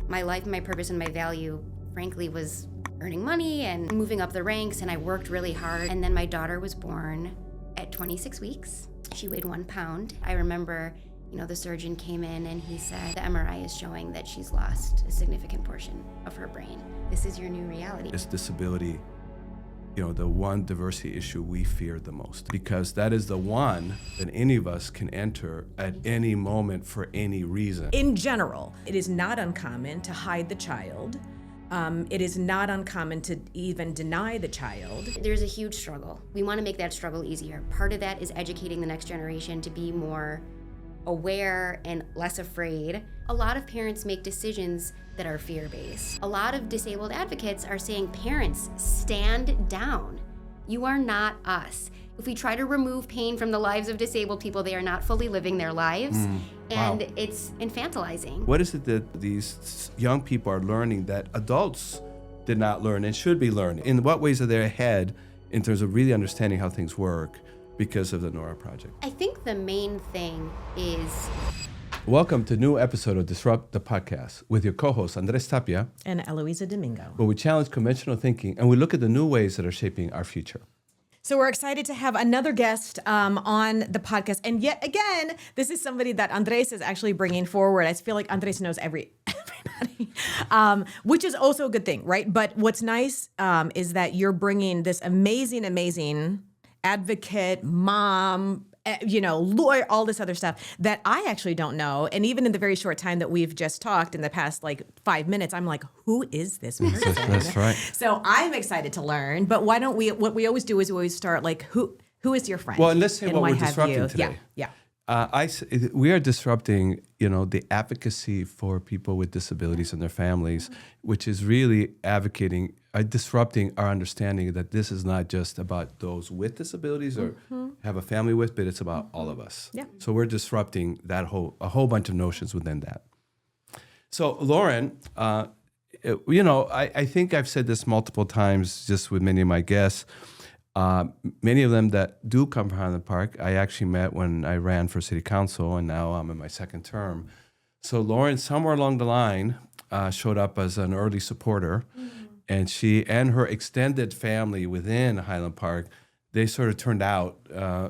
My life, my purpose, and my value, frankly, was earning money and moving up the ranks, and I worked really hard. And then my daughter was born at 26 weeks. She weighed 1 pound. I remember, the surgeon came in and he said, the MRI is showing that she's lost a significant portion of her brain. This is your new reality. This disability, the one diversity issue we fear the most, because that is the one that any of us can enter at any moment for any reason. In general, it is not uncommon to hide the child. It is not uncommon to even deny the child. There's a huge struggle. We want to make that struggle easier. Part of that is educating the next generation to be more aware and less afraid. A lot of parents make decisions that are fear-based. A lot of disabled advocates are saying, parents, stand down. You are not us. If we try to remove pain from the lives of disabled people, they are not fully living their lives, and Wow. it's infantilizing. What is it that these young people are learning that adults did not learn and should be learning? In what ways are they ahead in terms of really understanding how things work because of the Nora Project? I think the main thing is... Welcome to a new episode of Disrupt the Podcast with your co-host Andrés Tapia, And Eloiza Domingo. where we challenge conventional thinking and we look at the new ways that are shaping our future. So we're excited to have another guest on the podcast. And yet again, this is somebody that Andrés is actually bringing forward. I feel like Andrés knows everybody, which is also a good thing, right? But what's nice is that you're bringing this amazing advocate, mom, lawyer, all this other stuff that I actually don't know. And even in the very short time that we've just talked in the past 5 minutes, I'm like, who is this person? That's right. So I'm excited to learn, but why don't what we always do is we always start who is your friend? Well, and let's say and what why we're have disrupting you? today. Yeah. We are disrupting, the advocacy for people with disabilities and their families, which is really advocating, disrupting our understanding that this is not just about those with disabilities or have a family with, but it's about all of us. Yeah. So we're disrupting a whole bunch of notions within that. So Lauren, I think I've said this multiple times just with many of my guests. Many of them that do come from Highland Park, I actually met when I ran for city council, and now I'm in my second term. So Lauren, somewhere along the line, showed up as an early supporter, and she and her extended family within Highland Park, they sort of turned out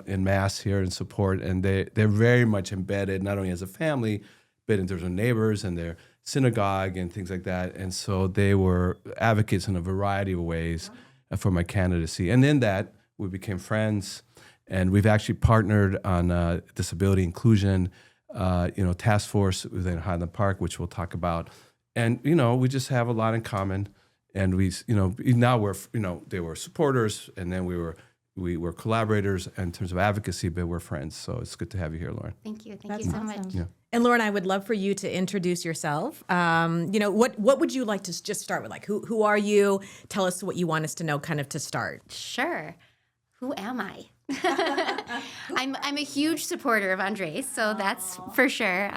in mass here in support, and they're very much embedded, not only as a family, but in terms of neighbors and their synagogue and things like that. And so they were advocates in a variety of ways for my candidacy. And in that, we became friends, and we've actually partnered on disability inclusion, task force within Highland Park, which we'll talk about. And, we just have a lot in common. And now we're, they were supporters, and then we were collaborators in terms of advocacy, but we're friends. So it's good to have you here, Lauren. Thank you. Thank That's you so awesome. much. Yeah. And Lauren, I would love for you to introduce yourself. What would you like to just start with? Who are you? Tell us what you want us to know kind of to start. Sure. Who am I? I'm a huge supporter of Andrés, so that's for sure.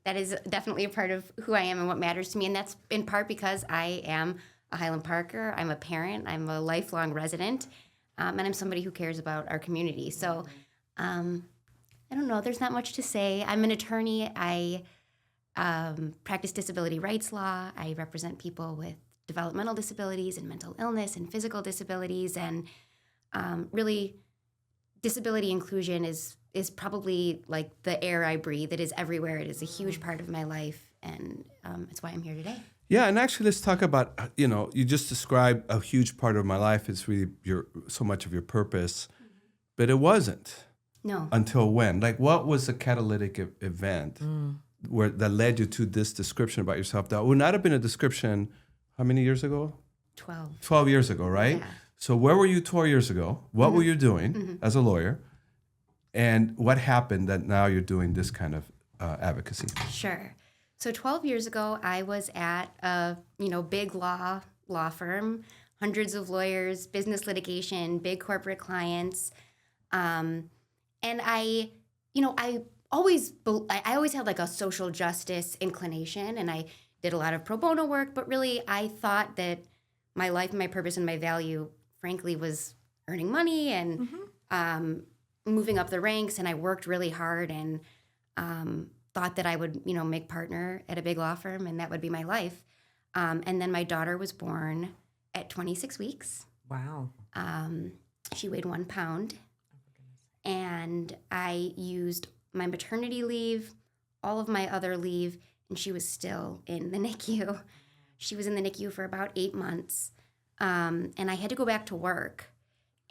That is definitely a part of who I am and what matters to me, and that's in part because I am a Highland Parker. I'm a parent. I'm a lifelong resident, and I'm somebody who cares about our community. So I don't know. There's not much to say. I'm an attorney. I practice disability rights law. I represent people with developmental disabilities and mental illness and physical disabilities, and really, disability inclusion is probably like the air I breathe. It is everywhere. It is a huge part of my life, and it's why I'm here today. Yeah, and actually, let's talk about, you just described a huge part of my life. It's really so much of your purpose, but it wasn't. No. Until when? What was the catalytic event that led you to this description about yourself? That would not have been a description, how many years ago? 12. 12 years ago, right? Yeah. So where were you 12 years ago? What were you doing as a lawyer? And what happened that now you're doing this kind of advocacy? Sure. So 12 years ago, I was at a big law firm, hundreds of lawyers, business litigation, big corporate clients, and I always had a social justice inclination, and I did a lot of pro bono work. But really, I thought that my life, my purpose, and my value, frankly, was earning money and moving up the ranks. And I worked really hard, and thought that I would, make partner at a big law firm and that would be my life. And then my daughter was born at 26 weeks. Wow. She weighed 1 pound. And I used my maternity leave, all of my other leave, and she was still in the NICU. She was in the NICU for about 8 months. And I had to go back to work.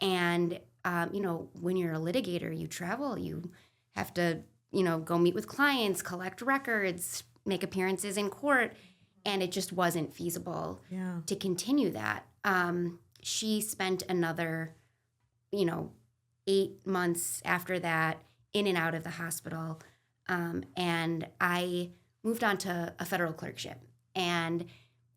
And, when you're a litigator, you travel, you have to, go meet with clients, collect records, make appearances in court. And it just wasn't feasible to continue that. She spent another, 8 months after that in and out of the hospital. And I moved on to a federal clerkship. And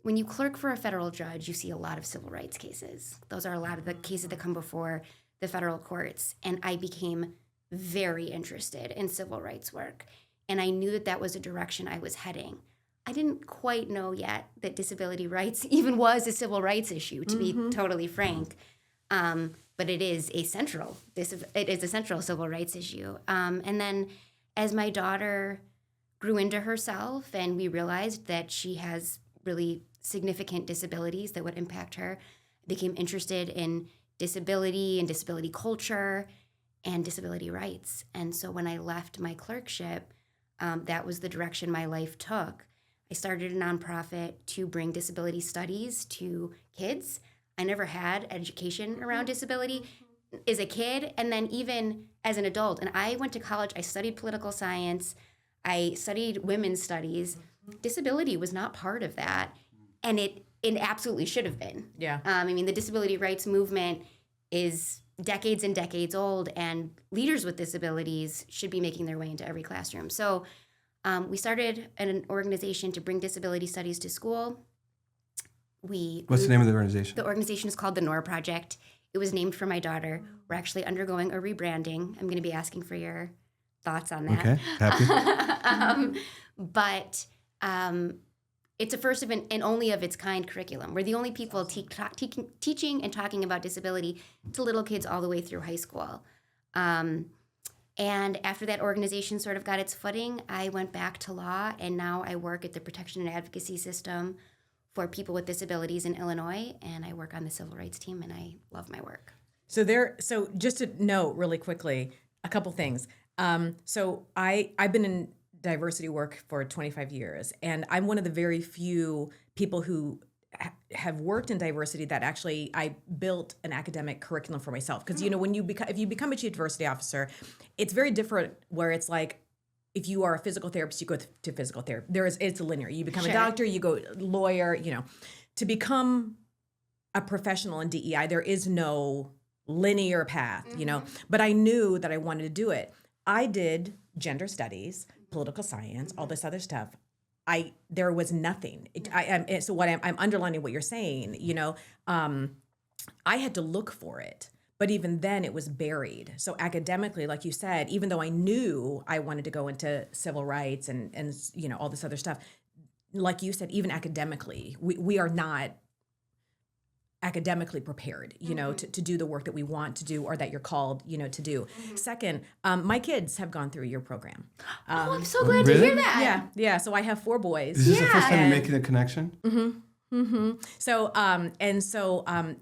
when you clerk for a federal judge, you see a lot of civil rights cases. Those are a lot of the cases that come before the federal courts. And I became very interested in civil rights work. And I knew that that was a direction I was heading. I didn't quite know yet that disability rights even was a civil rights issue, to be totally frank. But it is a central civil rights issue. And then as my daughter grew into herself and we realized that she has really significant disabilities that would impact her, I became interested in disability and disability culture and disability rights. And so when I left my clerkship, that was the direction my life took. I started a nonprofit to bring disability studies to kids. I never had education around disability as a kid and then even as an adult. And I went to college, I studied political science, I studied women's studies. Disability was not part of that. And it absolutely should have been. Yeah. The disability rights movement is decades and decades old, and leaders with disabilities should be making their way into every classroom. So we started an organization to bring disability studies to school. What's the name of the organization? The organization is called the Nora Project. It was named for my daughter. We're actually undergoing a rebranding. I'm going to be asking for your thoughts on that. Okay, happy. But it's a first of and only of its kind curriculum. We're the only people teaching and talking about disability to little kids all the way through high school. And after that organization sort of got its footing, I went back to law, and now I work at the protection and advocacy system for people with disabilities in Illinois, and I work on the civil rights team, and I love my work. So just to note really quickly, a couple things. So I've been in diversity work for 25 years, and I'm one of the very few people who have worked in diversity that actually I built an academic curriculum for myself. Because when if you become a chief diversity officer, it's very different. Where it's like, if you are a physical therapist, you go to physical therapy. It's linear. You become a doctor, you go lawyer. To become a professional in DEI, there is no linear path. But I knew that I wanted to do it. I did gender studies, political science, all this other stuff. There was nothing. So what I'm underlining what you're saying. I had to look for it. But even then, it was buried. So academically, like you said, even though I knew I wanted to go into civil rights and all this other stuff, like you said, even academically, we are not academically prepared, to do the work that we want to do or that you're called, to do. Second, my kids have gone through your program. I'm so glad to hear that. Yeah. So I have 4 boys. Is this the first time you're making a connection? So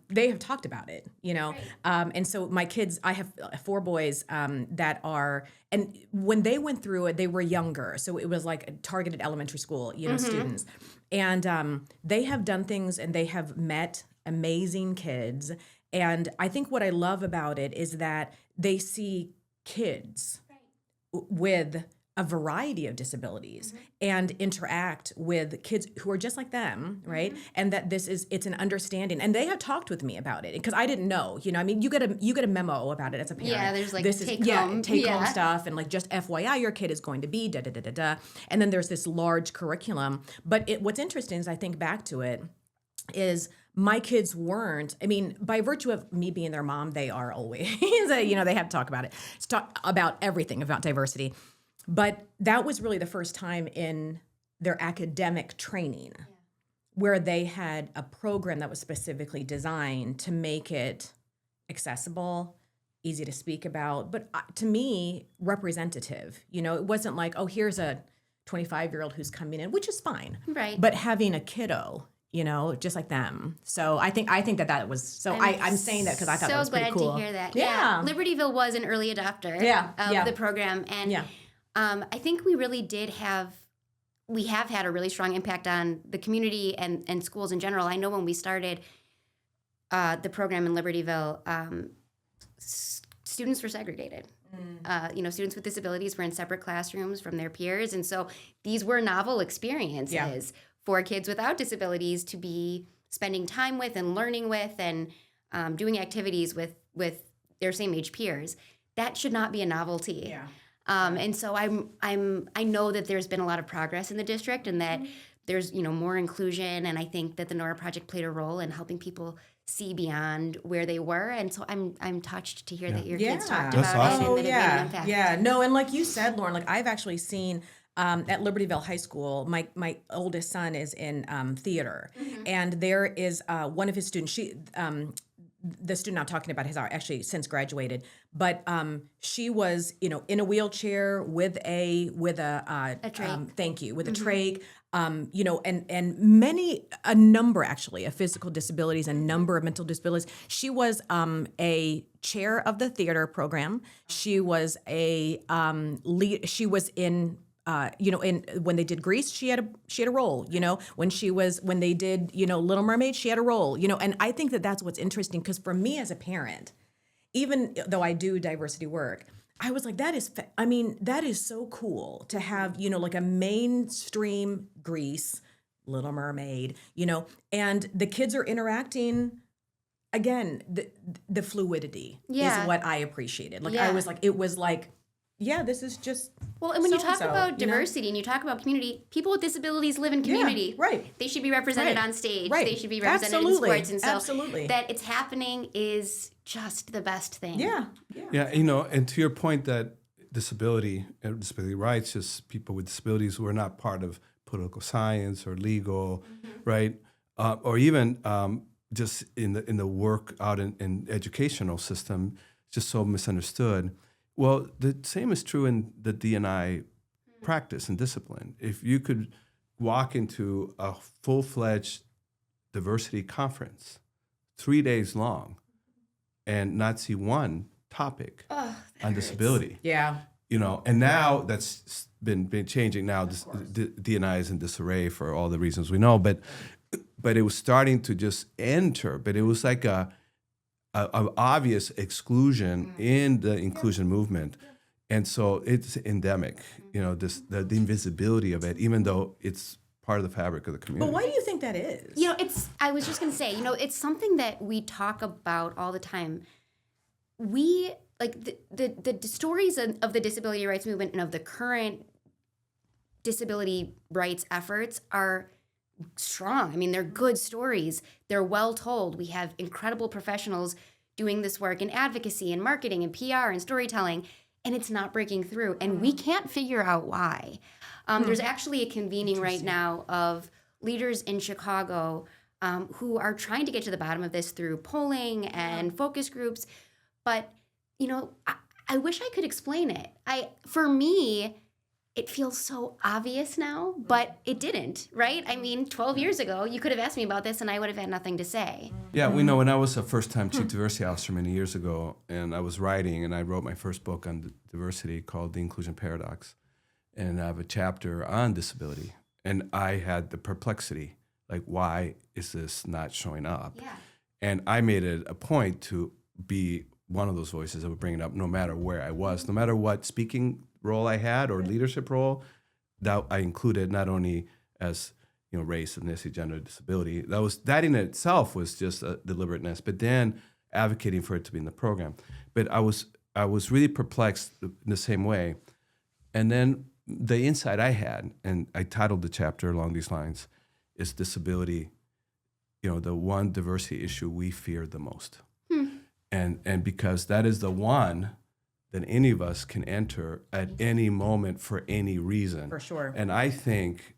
they have talked about it, and so my kids, I have 4 boys that are, and when they went through it, they were younger. So it was like a targeted elementary school, students. And they have done things and they have met amazing kids. And I think what I love about it is that they see kids with a variety of disabilities and interact with kids who are just like them, right? And that it's an understanding. And they have talked with me about it because I didn't know, you get a memo about it as a parent. Yeah, there's like take home stuff and like just FYI, your kid is going to be da da da da da. And then there's this large curriculum. But what's interesting is I think back to it is my kids weren't, by virtue of me being their mom, they are always, they have to talk about it. Talk about everything about diversity. But that was really the first time in their academic training where they had a program that was specifically designed to make it accessible easy to speak about, but to me, representative. You know, it wasn't like, oh, here's a 25-year-old who's coming in, which is fine. Right. But having a kiddo, you know, just like them. So I think that was, so I'm saying that because I thought that was pretty cool. So glad to hear that. Yeah. Libertyville was an early adopter of the program. And I think we really we have had a really strong impact on the community and schools in general. I know when we started the program in Libertyville, students were segregated. Students with disabilities were in separate classrooms from their peers. And so these were novel experiences for kids without disabilities to be spending time with and learning with and doing activities with their same age peers. That should not be a novelty. Yeah. And so I know that there's been a lot of progress in the district and that there's, more inclusion. And I think that the Nora Project played a role in helping people see beyond where they were. And so I'm touched to hear that your kids talked That's about awesome. it and that it made an impact. Yeah. No, and like you said, Lauren, like I've actually seen at Libertyville High School, my oldest son is in theater, and there is one of his students. The student I'm talking about has actually since graduated, but she was, in a wheelchair with a trach. Thank you, with a trach. And a number actually of physical disabilities, a number of mental disabilities. She was a chair of the theater program. She was a lead. She was in. When they did Grease, she had a role. When they did, Little Mermaid, she had a role. And I think that that's what's interesting because for me as a parent, even though I do diversity work, I was like, that is so cool to have, like a mainstream Grease, Little Mermaid, and the kids are interacting. Again, the fluidity is what I appreciated. Like I was like, it was like. Yeah, this is just well, and when you talk about diversity and you talk about community, people with disabilities live in community. Yeah, right. They should be represented on stage. Right. They should be represented in sports. And so that it's happening is just the best thing. Yeah. Yeah, and to your point that disability rights, just people with disabilities who are not part of political science or legal, right? Or even just in the work out in educational system, just so misunderstood. Well, the same is true in the D&I practice and discipline. If you could walk into a full-fledged diversity conference, 3 days long, and not see one topic on disability. Yeah. And now that's been changing. Now D&I is in disarray for all the reasons we know, but it was starting to just enter. But it was like a obvious exclusion in the inclusion movement, and so it's endemic. The invisibility of it, even though it's part of the fabric of the community. But why do you think that is? I was just going to say, it's something that we talk about all the time. We like the stories of the disability rights movement and of the current disability rights efforts are strong. I mean, they're good stories. They're well told. We have incredible professionals doing this work in advocacy and marketing and PR and storytelling, and it's not breaking through. And we can't figure out why. There's actually a convening right now of leaders in Chicago who are trying to get to the bottom of this through polling and focus groups. But, I wish I could explain it. For me, it feels so obvious now, but it didn't, right? I mean, 12 years ago, you could have asked me about this and I would have had nothing to say. Yeah, we know when I was a first-time chief diversity officer many years ago, and I was writing, and I wrote my first book on diversity called The Inclusion Paradox, and I have a chapter on disability, and I had the perplexity, like, why is this not showing up? Yeah. And I made it a point to be one of those voices that would bring it up no matter where I was, no matter what speaking role I had or leadership role, that I included not only as race, ethnicity, gender, disability. That in itself was just a deliberateness, but then advocating for it to be in the program. But I was really perplexed in the same way. And then the insight I had, and I titled the chapter along these lines, is disability, the one diversity issue we fear the most. And because that is the one that any of us can enter at any moment for any reason. For sure. And I think,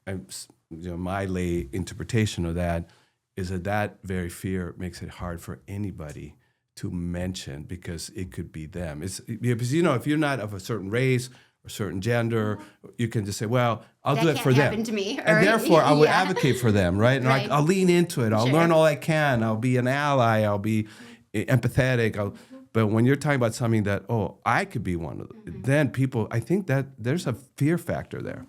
my lay interpretation of that is that very fear makes it hard for anybody to mention because it could be them. It's because if you're not of a certain race or certain gender, you can just say, well, I'll do it for them. That can't happen to me. And therefore, I would advocate for them, right? And Right. I'll lean into it. I'll Sure. learn all I can. I'll be an ally. I'll be empathetic. But when you're talking about something that, I could be one of them, then people, I think that there's a fear factor there.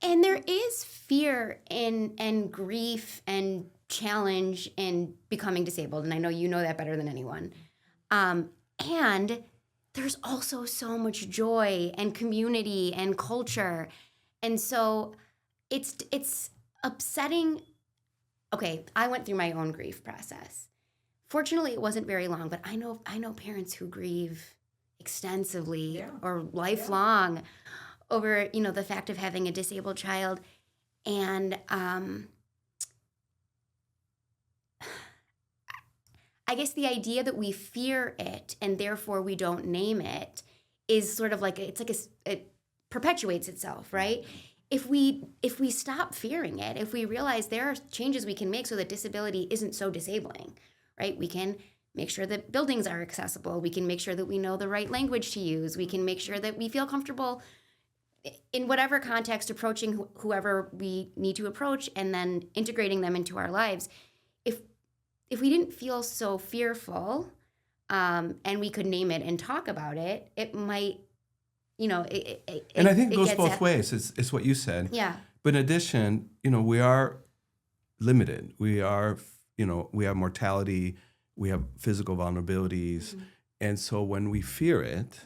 And there is fear and grief and challenge in becoming disabled. And I know you know that better than anyone. And there's also so much joy and community and culture. And so it's upsetting. Okay, I went through my own grief process. Fortunately, it wasn't very long, but I know parents who grieve extensively or lifelong over, the fact of having a disabled child. And I guess the idea that we fear it and therefore we don't name it is sort of like it perpetuates itself, right? If we stop fearing it, if we realize there are changes we can make so that disability isn't so disabling, right? We can make sure that buildings are accessible. We can make sure that we know the right language to use. We can make sure that we feel comfortable in whatever context approaching whoever we need to approach and then integrating them into our lives. If we didn't feel so fearful and we could name it and talk about it, it might, and I think it goes both ways. It's what you said. Yeah. But in addition, we are limited. We are, we have mortality. We have physical vulnerabilities. Mm-hmm. And so when we fear it,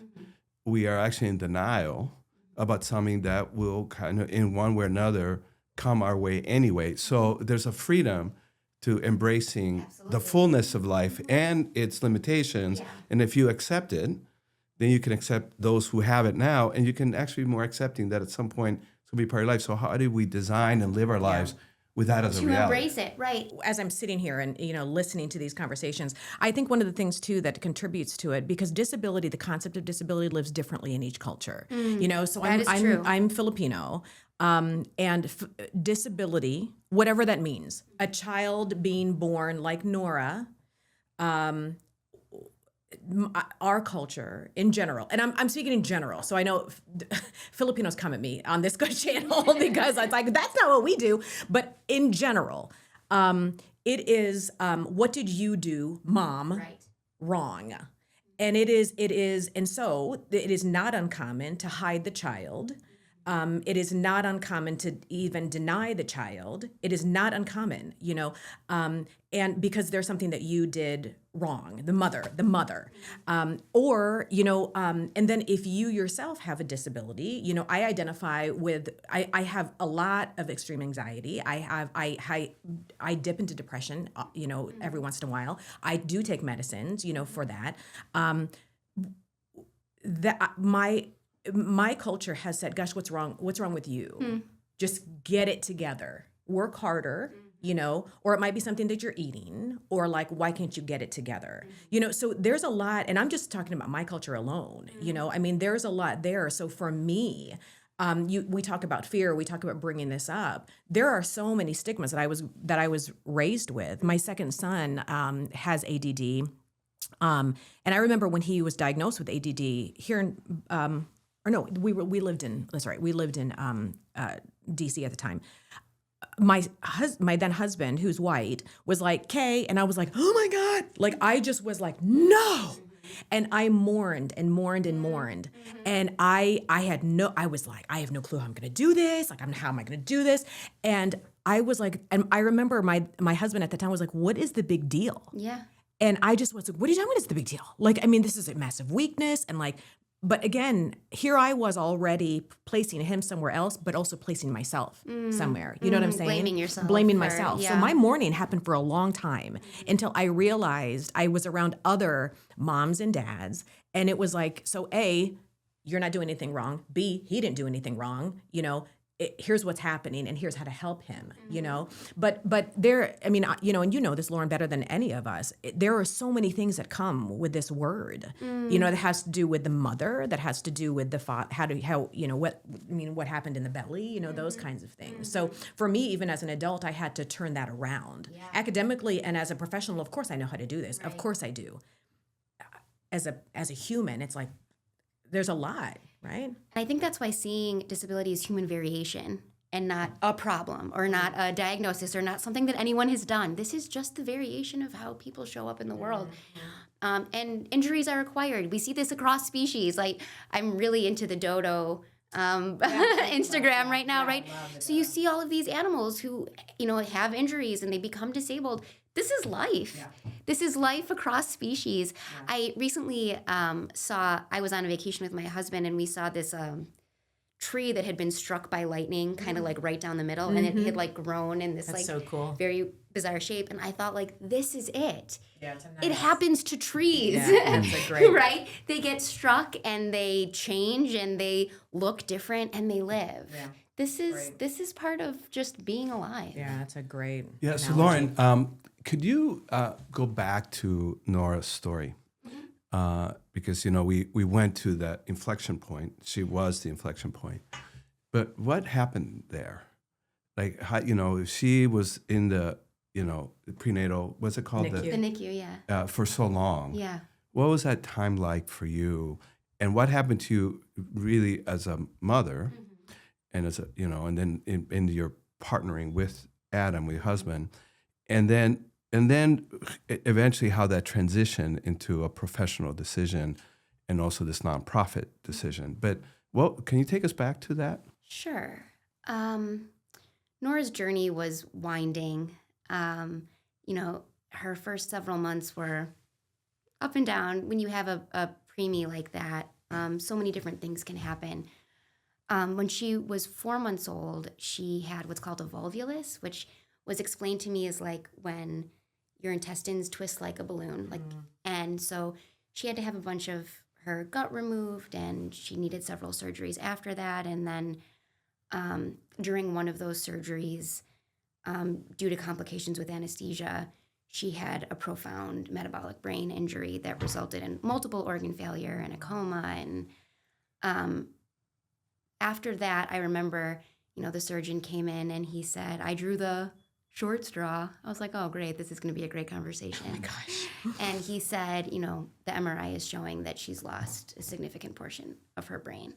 we are actually in denial about something that will kind of, in one way or another, come our way anyway. So there's a freedom to embracing the fullness of life and its limitations. Yeah. And if you accept it, then you can accept those who have it now, and you can actually be more accepting that at some point it's going to be part of your life. So how do we design and live our lives with that as a reality? To embrace it, right. As I'm sitting here and, listening to these conversations, I think one of the things, too, that contributes to it, because disability, the concept of disability lives differently in each culture. So I'm Filipino. And disability, whatever that means, a child being born like Nora, our culture in general, and I'm speaking in general, so I know Filipinos come at me on this channel because it's like, that's not what we do, but in general, it is, what did you do, Mom, wrong? And it is, and so it is not uncommon to hide the child. It is not uncommon to even deny the child. It is not uncommon, and because there's something that you did wrong, the mother, and then if you yourself have a disability, I identify with, I have a lot of extreme anxiety. I dip into depression, every once in a while. I do take medicines, for that. My culture has said, gosh, what's wrong with you? Just get it together. Work harder, or it might be something that you're eating, or like, why can't you get it together? So there's a lot, and I'm just talking about my culture alone, there's a lot there. So for me, we talk about fear, we talk about bringing this up. There are so many stigmas that I was raised with. My second son has ADD. And I remember when he was diagnosed with ADD here in, we lived in DC at the time. My then husband, who's white, was like, "Kay," and I was like, "Oh my God!" Like I just was like, "No," and I mourned and mourned and mourned, and I was like, I have no clue how I'm gonna do this. Like, how am I gonna do this? And I was like, and I remember my husband at the time was like, "What is the big deal?" Yeah. And I just was like, "What are you talking about? What is the big deal?" Like, this is a massive weakness, and like. But again, here I was already placing him somewhere else, but also placing myself somewhere. You know what I'm saying? Blaming yourself. Blaming myself. Yeah. So my mourning happened for a long time until I realized I was around other moms and dads. And it was like, so A, you're not doing anything wrong. B, he didn't do anything wrong. Here's what's happening and here's how to help him, But there, and this, Lauren, better than any of us, there are so many things that come with this word, that has to do with the mother, that has to do with the father, what happened in the belly, those kinds of things. So for me, even as an adult, I had to turn that around. Yeah. Academically and as a professional, of course I know how to do this. Right. Of course I do. as a human, it's like there's a lot, right? And I think that's why seeing disability as human variation and not a problem or not a diagnosis or not something that anyone has done. This is just the variation of how people show up in the world. And injuries are acquired. We see this across species. Like, I'm really into the dodo Instagram right now, right? So you see all of these animals who, have injuries and they become disabled. This is life. Yeah. This is life across species. Yeah. I recently I was on a vacation with my husband and we saw this tree that had been struck by lightning, kind of like right down the middle, and it had like grown in this That's so cool. very bizarre shape. And I thought, like, this is it. Yeah, it's a nice. It happens to trees, that's a great right? They get struck and they change and they look different and they live. Yeah. This is part of just being alive. Yeah, that's a great Yeah. analogy. So Lauren, could you go back to Nora's story? Because we went to that inflection point. She was the inflection point. But what happened there? Like, how, she was in the prenatal. What's it called? NICU. The NICU, yeah. For so long. Yeah. What was that time like for you? And what happened to you really as a mother, and as and then in your partnering with Adam, with your husband, and then eventually how that transitioned into a professional decision and also this nonprofit decision. But can you take us back to that? Sure. Nora's journey was winding. Her first several months were up and down. When you have a preemie like that, so many different things can happen. When she was 4 months old, she had what's called a volvulus, which was explained to me as like when your intestines twist like a balloon, and so she had to have a bunch of her gut removed, and she needed several surgeries after that. And then during one of those surgeries, due to complications with anesthesia, she had a profound metabolic brain injury that resulted in multiple organ failure and a coma. And after that, I remember, the surgeon came in and he said, I drew the short straw. I was like, oh, great. This is going to be a great conversation. Oh my gosh. And he said, the MRI is showing that she's lost a significant portion of her brain.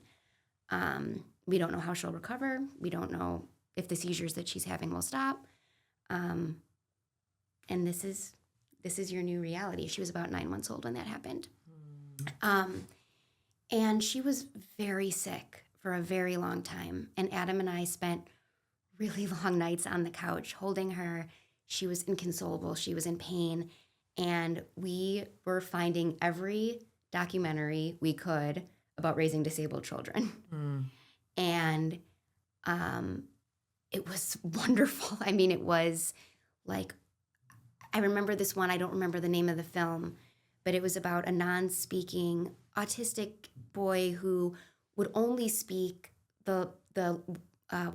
We don't know how she'll recover. We don't know if the seizures that she's having will stop. And this is your new reality. She was about 9 months old when that happened. And she was very sick for a very long time. And Adam and I spent really long nights on the couch holding her. She was inconsolable. She was in pain. And we were finding every documentary we could about raising disabled children. And it was wonderful. I mean, it was like, I remember this one, I don't remember the name of the film, but it was about a non-speaking autistic boy who would only speak the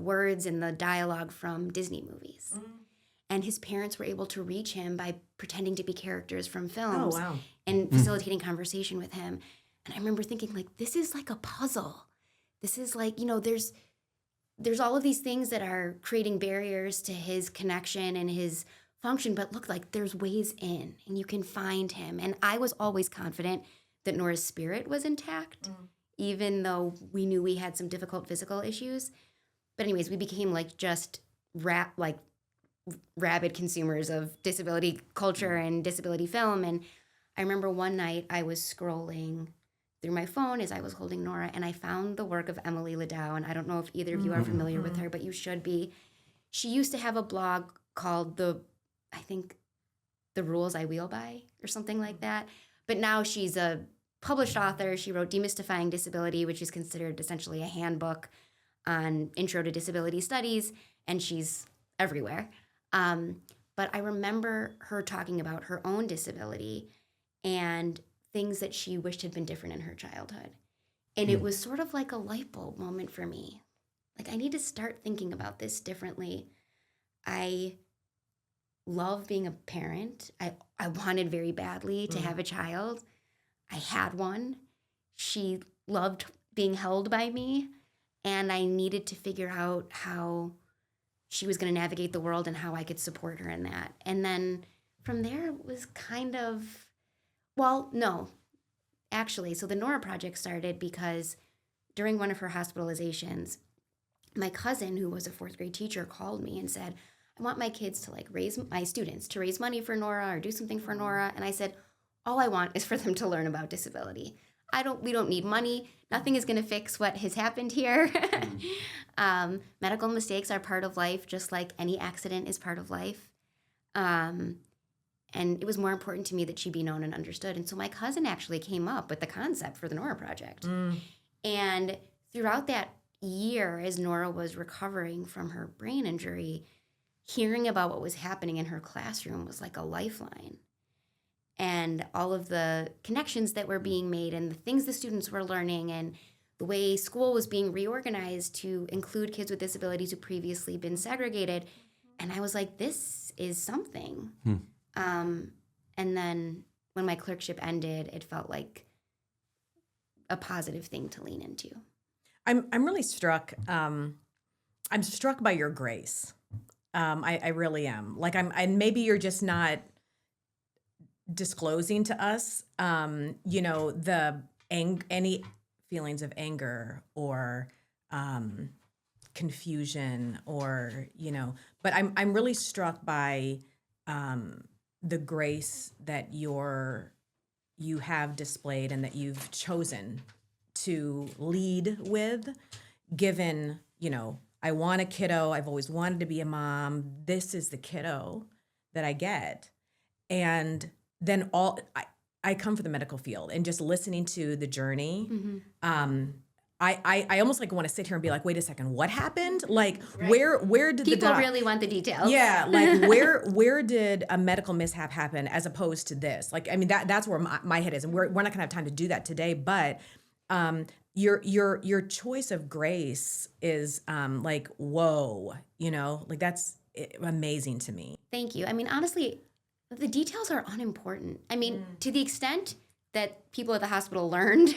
words and the dialogue from Disney movies. And his parents were able to reach him by pretending to be characters from films. Oh, wow. And facilitating conversation with him. And I remember thinking, like, this is like a puzzle. This is like, there's all of these things that are creating barriers to his connection and his function, but look, like, there's ways in and you can find him. And I was always confident that Nora's spirit was intact, even though we knew we had some difficult physical issues. But anyways, we became like just rabid consumers of disability culture and disability film. And I remember one night I was scrolling through my phone as I was holding Nora, and I found the work of Emily Ladau. And I don't know if either of you are familiar with her, but you should be. She used to have a blog called The Rules I Wheel By or something like that. But now she's a published author. She wrote Demystifying Disability, which is considered essentially a handbook on intro to disability studies, and she's everywhere. But I remember her talking about her own disability and things that she wished had been different in her childhood. And it was sort of like a light bulb moment for me. Like, I need to start thinking about this differently. I love being a parent. I wanted very badly to have a child. I had one. She loved being held by me. And I needed to figure out how she was going to navigate the world and how I could support her in that. And then from there, it was kind of, well, no. actually. So the Nora Project started because during one of her hospitalizations, my cousin, who was a 4th grade teacher, called me and said, I want my kids to raise my students to raise money for Nora or do something for Nora. And I said, all I want is for them to learn about disability. We don't need money. Nothing is going to fix what has happened here. Medical mistakes are part of life, just like any accident is part of life. And it was more important to me that she be known and understood. And so my cousin actually came up with the concept for the Nora Project. And throughout that year, as Nora was recovering from her brain injury, hearing about what was happening in her classroom was like a lifeline. And all of the connections that were being made and the things the students were learning and the way school was being reorganized to include kids with disabilities who previously been segregated. And I was like, this is something. And then when my clerkship ended, it felt like a positive thing to lean into. I'm really struck. I'm struck by your grace. I really am. And maybe you're just not disclosing to us, any feelings of anger or confusion or, but I'm really struck by the grace that you have displayed and that you've chosen to lead with, given, I want a kiddo. I've always wanted to be a mom. This is the kiddo that I get. And then I come from the medical field, and just listening to the journey, I almost want to sit here and be like, wait a second, what happened? Where did people really want the details? Yeah, where did a medical mishap happen as opposed to this? That's where my head is, and we're not gonna have time to do that today. But your choice of grace is whoa, that's amazing to me. Thank you. Honestly, the details are unimportant. To the extent that people at the hospital learned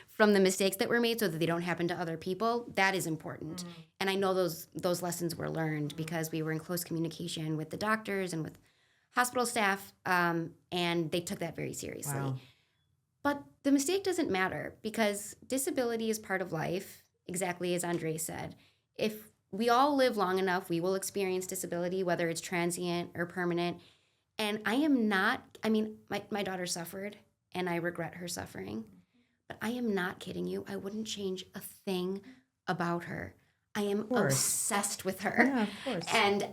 from the mistakes that were made so that they don't happen to other people, that is important. And I know those lessons were learned because we were in close communication with the doctors and with hospital staff, and they took that very seriously. Wow. But the mistake doesn't matter because disability is part of life, exactly as Andrés said. If we all live long enough, we will experience disability, whether it's transient or permanent. And I am not, my daughter suffered, and I regret her suffering. But I am not kidding you. I wouldn't change a thing about her. I am obsessed with her. Yeah, of course. And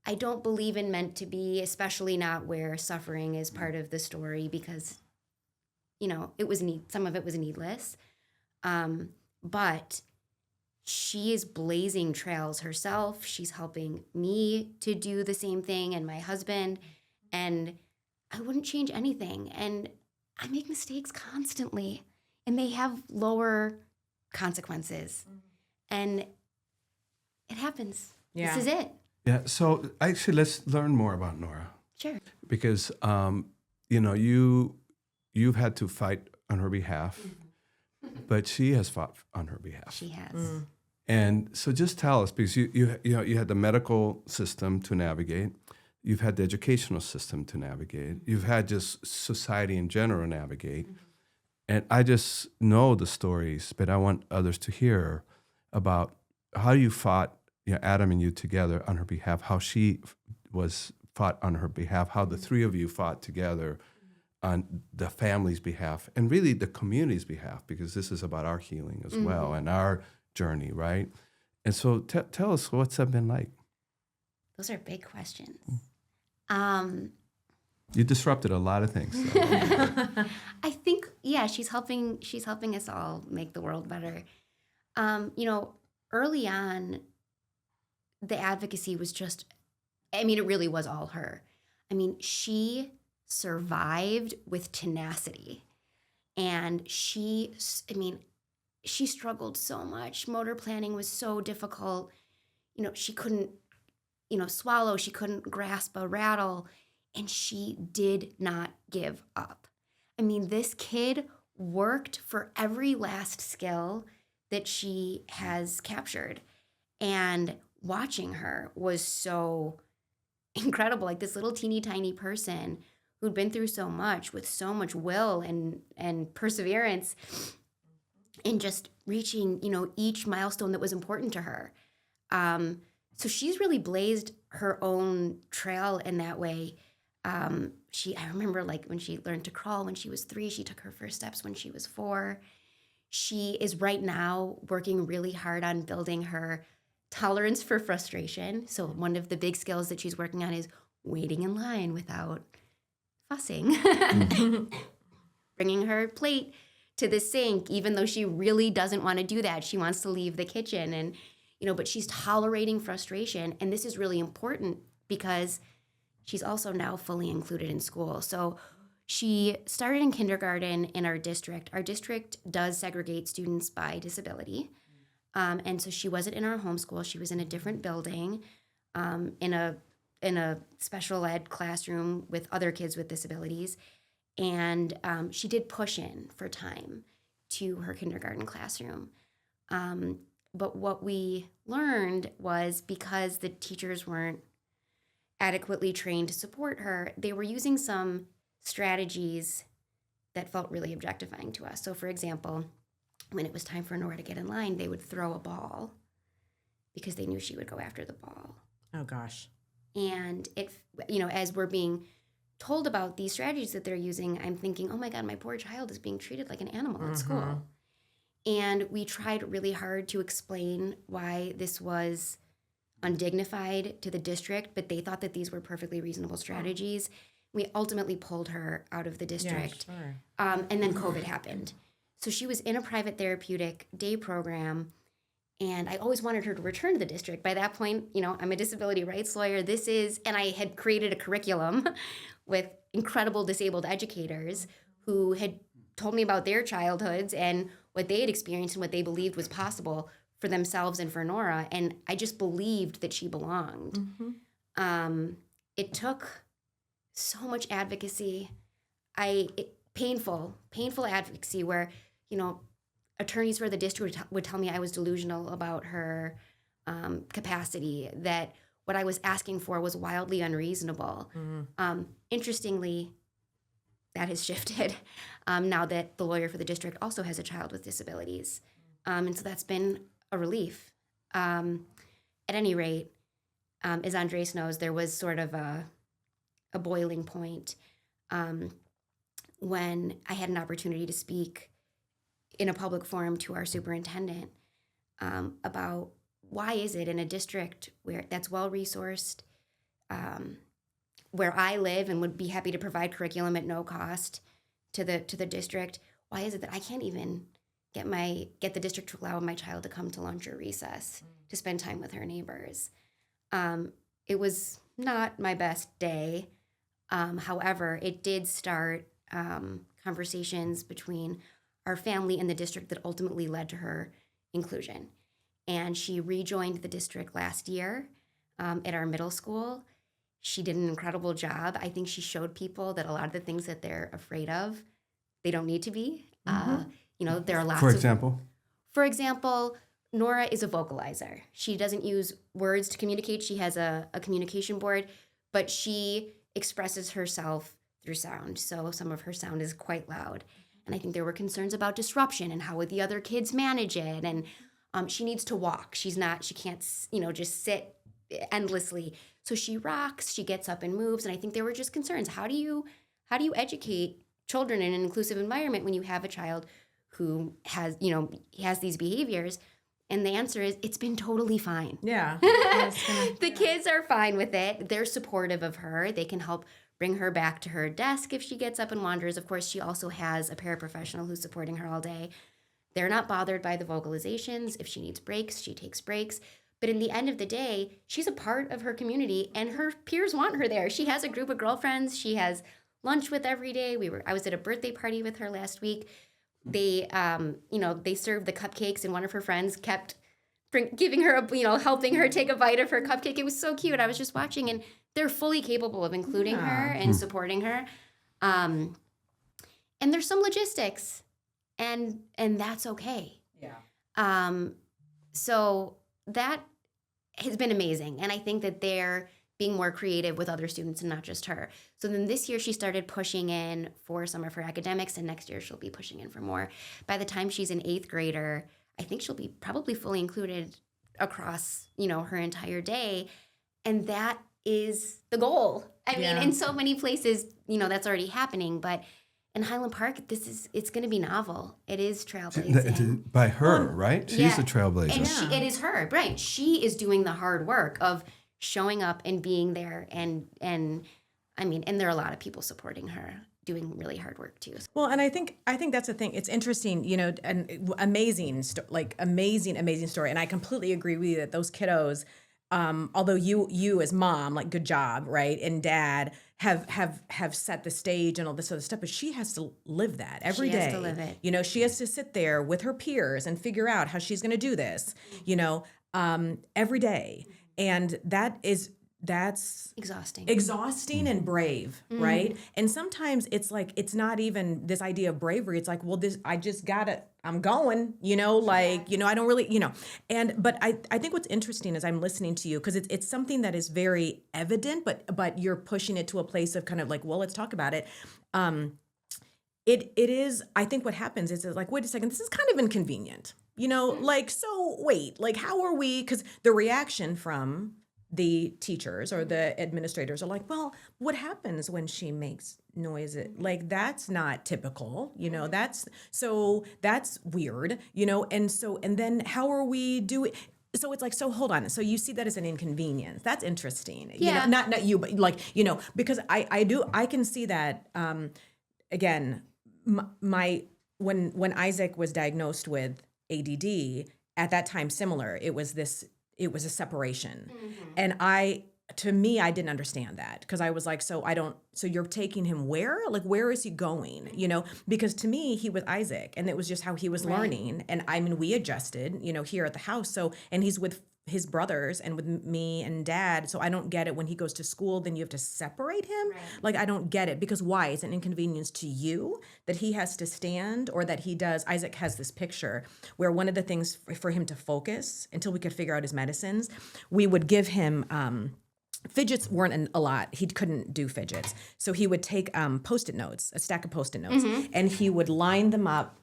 I don't believe in meant to be, especially not where suffering is part of the story, because, some of it was needless. But she is blazing trails herself. She's helping me to do the same thing, and my husband. And I wouldn't change anything. And I make mistakes constantly, and they have lower consequences. And it happens. Yeah. This is it. Yeah. So actually, let's learn more about Nora. Sure. Because you've had to fight on her behalf, but she has fought on her behalf. She has. And so just tell us, because you had the medical system to navigate, you've had the educational system to navigate, you've had just society in general navigate. And I just know the stories, but I want others to hear about how you fought, Adam and you together on her behalf, how she was fought on her behalf, how the three of you fought together on the family's behalf, and really the community's behalf, because this is about our healing as well and our journey, right? And so tell us, what's that been like? Those are big questions. You disrupted a lot of things. So. I think, she's helping us all make the world better. Early on, the advocacy was just, it really was all her. She survived with tenacity. And she struggled so much. Motor planning was so difficult. She couldn't, swallow. She couldn't grasp a rattle. And she did not give up. This kid worked for every last skill that she has captured. And watching her was so incredible. Like this little teeny tiny person who'd been through so much with so much will and perseverance in just reaching, each milestone that was important to her. So she's really blazed her own trail in that way. I remember like when she learned to crawl when she was 3, she took her first steps when she was 4. She is right now working really hard on building her tolerance for frustration. So one of the big skills that she's working on is waiting in line without fussing. Bringing her plate to the sink, even though she really doesn't want to do that. She wants to leave the kitchen and, but she's tolerating frustration. And this is really important because she's also now fully included in school. So she started in kindergarten in our district. Our district does segregate students by disability. And so she wasn't in our homeschool. She was in a different building, in a special ed classroom with other kids with disabilities. And she did push in for time to her kindergarten classroom. But what we learned was because the teachers weren't adequately trained to support her, they were using some strategies that felt really objectifying to us. So, for example, when it was time for Nora to get in line, they would throw a ball because they knew she would go after the ball. Oh, gosh. And as we're being told about these strategies that they're using, I'm thinking, oh my God, my poor child is being treated like an animal at school. And we tried really hard to explain why this was undignified to the district, but they thought that these were perfectly reasonable strategies. We ultimately pulled her out of the district. Yeah, sure. And then COVID happened. So she was in a private therapeutic day program, and I always wanted her to return to the district. By that point, I'm a disability rights lawyer. And I had created a curriculum with incredible disabled educators who had told me about their childhoods and what they had experienced and what they believed was possible for themselves and for Nora. And I just believed that she belonged. It took so much advocacy, painful advocacy where, attorneys for the district would tell me I was delusional about her capacity, that what I was asking for was wildly unreasonable. Interestingly, that has shifted now that the lawyer for the district also has a child with disabilities. And so that's been a relief. At any rate, as Andrés knows, there was sort of a boiling point when I had an opportunity to speak in a public forum to our superintendent about why is it in a district where that's well-resourced, where I live and would be happy to provide curriculum at no cost to the district, why is it that I can't even get the district to allow my child to come to lunch or recess to spend time with her neighbors? It was not my best day. However, it did start conversations between our family and the district that ultimately led to her inclusion. And she rejoined the district last year at our middle school. She did an incredible job. I think she showed people that a lot of the things that they're afraid of, they don't need to be. There are lots For of... example? For example, Nora is a vocalizer. She doesn't use words to communicate. She has a communication board, but she expresses herself through sound. So some of her sound is quite loud. And I think there were concerns about disruption and how would the other kids manage it. And she needs to walk. She can't, just sit endlessly. So she rocks, she gets up and moves. And I think there were just concerns. How do you educate children in an inclusive environment when you have a child who has these behaviors? And the answer is, it's been totally fine. Yeah. The kids are fine with it. They're supportive of her. They can help bring her back to her desk if she gets up and wanders. Of course, she also has a paraprofessional who's supporting her all day. They're not bothered by the vocalizations. If she needs breaks, she takes breaks. But in the end of the day, she's a part of her community, and her peers want her there. She has a group of girlfriends she has lunch with every day. I was at a birthday party with her last week. They served the cupcakes, and one of her friends kept giving her helping her take a bite of her cupcake. It was so cute. I was just watching, and they're fully capable of including her and supporting her. And there's some logistics, and that's okay. Yeah. So that has been amazing, and I think that they're being more creative with other students and not just her. So then this year she started pushing in for some of her academics, and next year she'll be pushing in for more. By the time she's an 8th grader, I think she'll be probably fully included across, her entire day. And that is the goal. I mean, in so many places, that's already happening, but in Highland Park, it's going to be novel. It is trailblazing. By her, right? She's the trailblazer. And it is her, right? She is doing the hard work of showing up and being there, and I mean, and there are a lot of people supporting her, doing really hard work too. Well, and I think that's the thing. It's interesting, and amazing story. And I completely agree with you that those kiddos, although you as mom, like, good job, right, and dad have set the stage and all this other stuff, but she has to live that every day. She has to live it. She has to sit there with her peers and figure out how she's going to do this, every day. And that's exhausting and brave, right? And sometimes it's like, it's not even this idea of bravery. It's like, well, I'm going, I don't really, but I think what's interesting is I'm listening to you, because it's something that is very evident, but you're pushing it to a place of kind of like, well, let's talk about it. It is, I think what happens is it's like, wait a second, this is kind of inconvenient, like, so wait, like, how are we, because the reaction from the teachers or the administrators are like, well, what happens when she makes noise? Like, that's not typical, that's weird, and then how are we doing? So it's like, so hold on. So you see that as an inconvenience. That's interesting. Yeah. Not you, but like, because I can see that, again, when Isaac was diagnosed with ADD, at that time, similar, it was a separation. And to me, I didn't understand that, because I was like, so you're taking him where? Like, where is he going? Because to me, he was Isaac, and it was just how he was learning. And I mean, we adjusted, here at the house. So, and he's with his brothers and with me and dad. So I don't get it when he goes to school, then you have to separate him. Right. Like, I don't get it, because why? It's an inconvenience to you that he has to stand, or that he does. Isaac has this picture where one of the things for him to focus until we could figure out his medicines, we would give him, fidgets weren't a lot. He couldn't do fidgets. So he would take Post-it notes, a stack of Post-it notes, and he would line them up,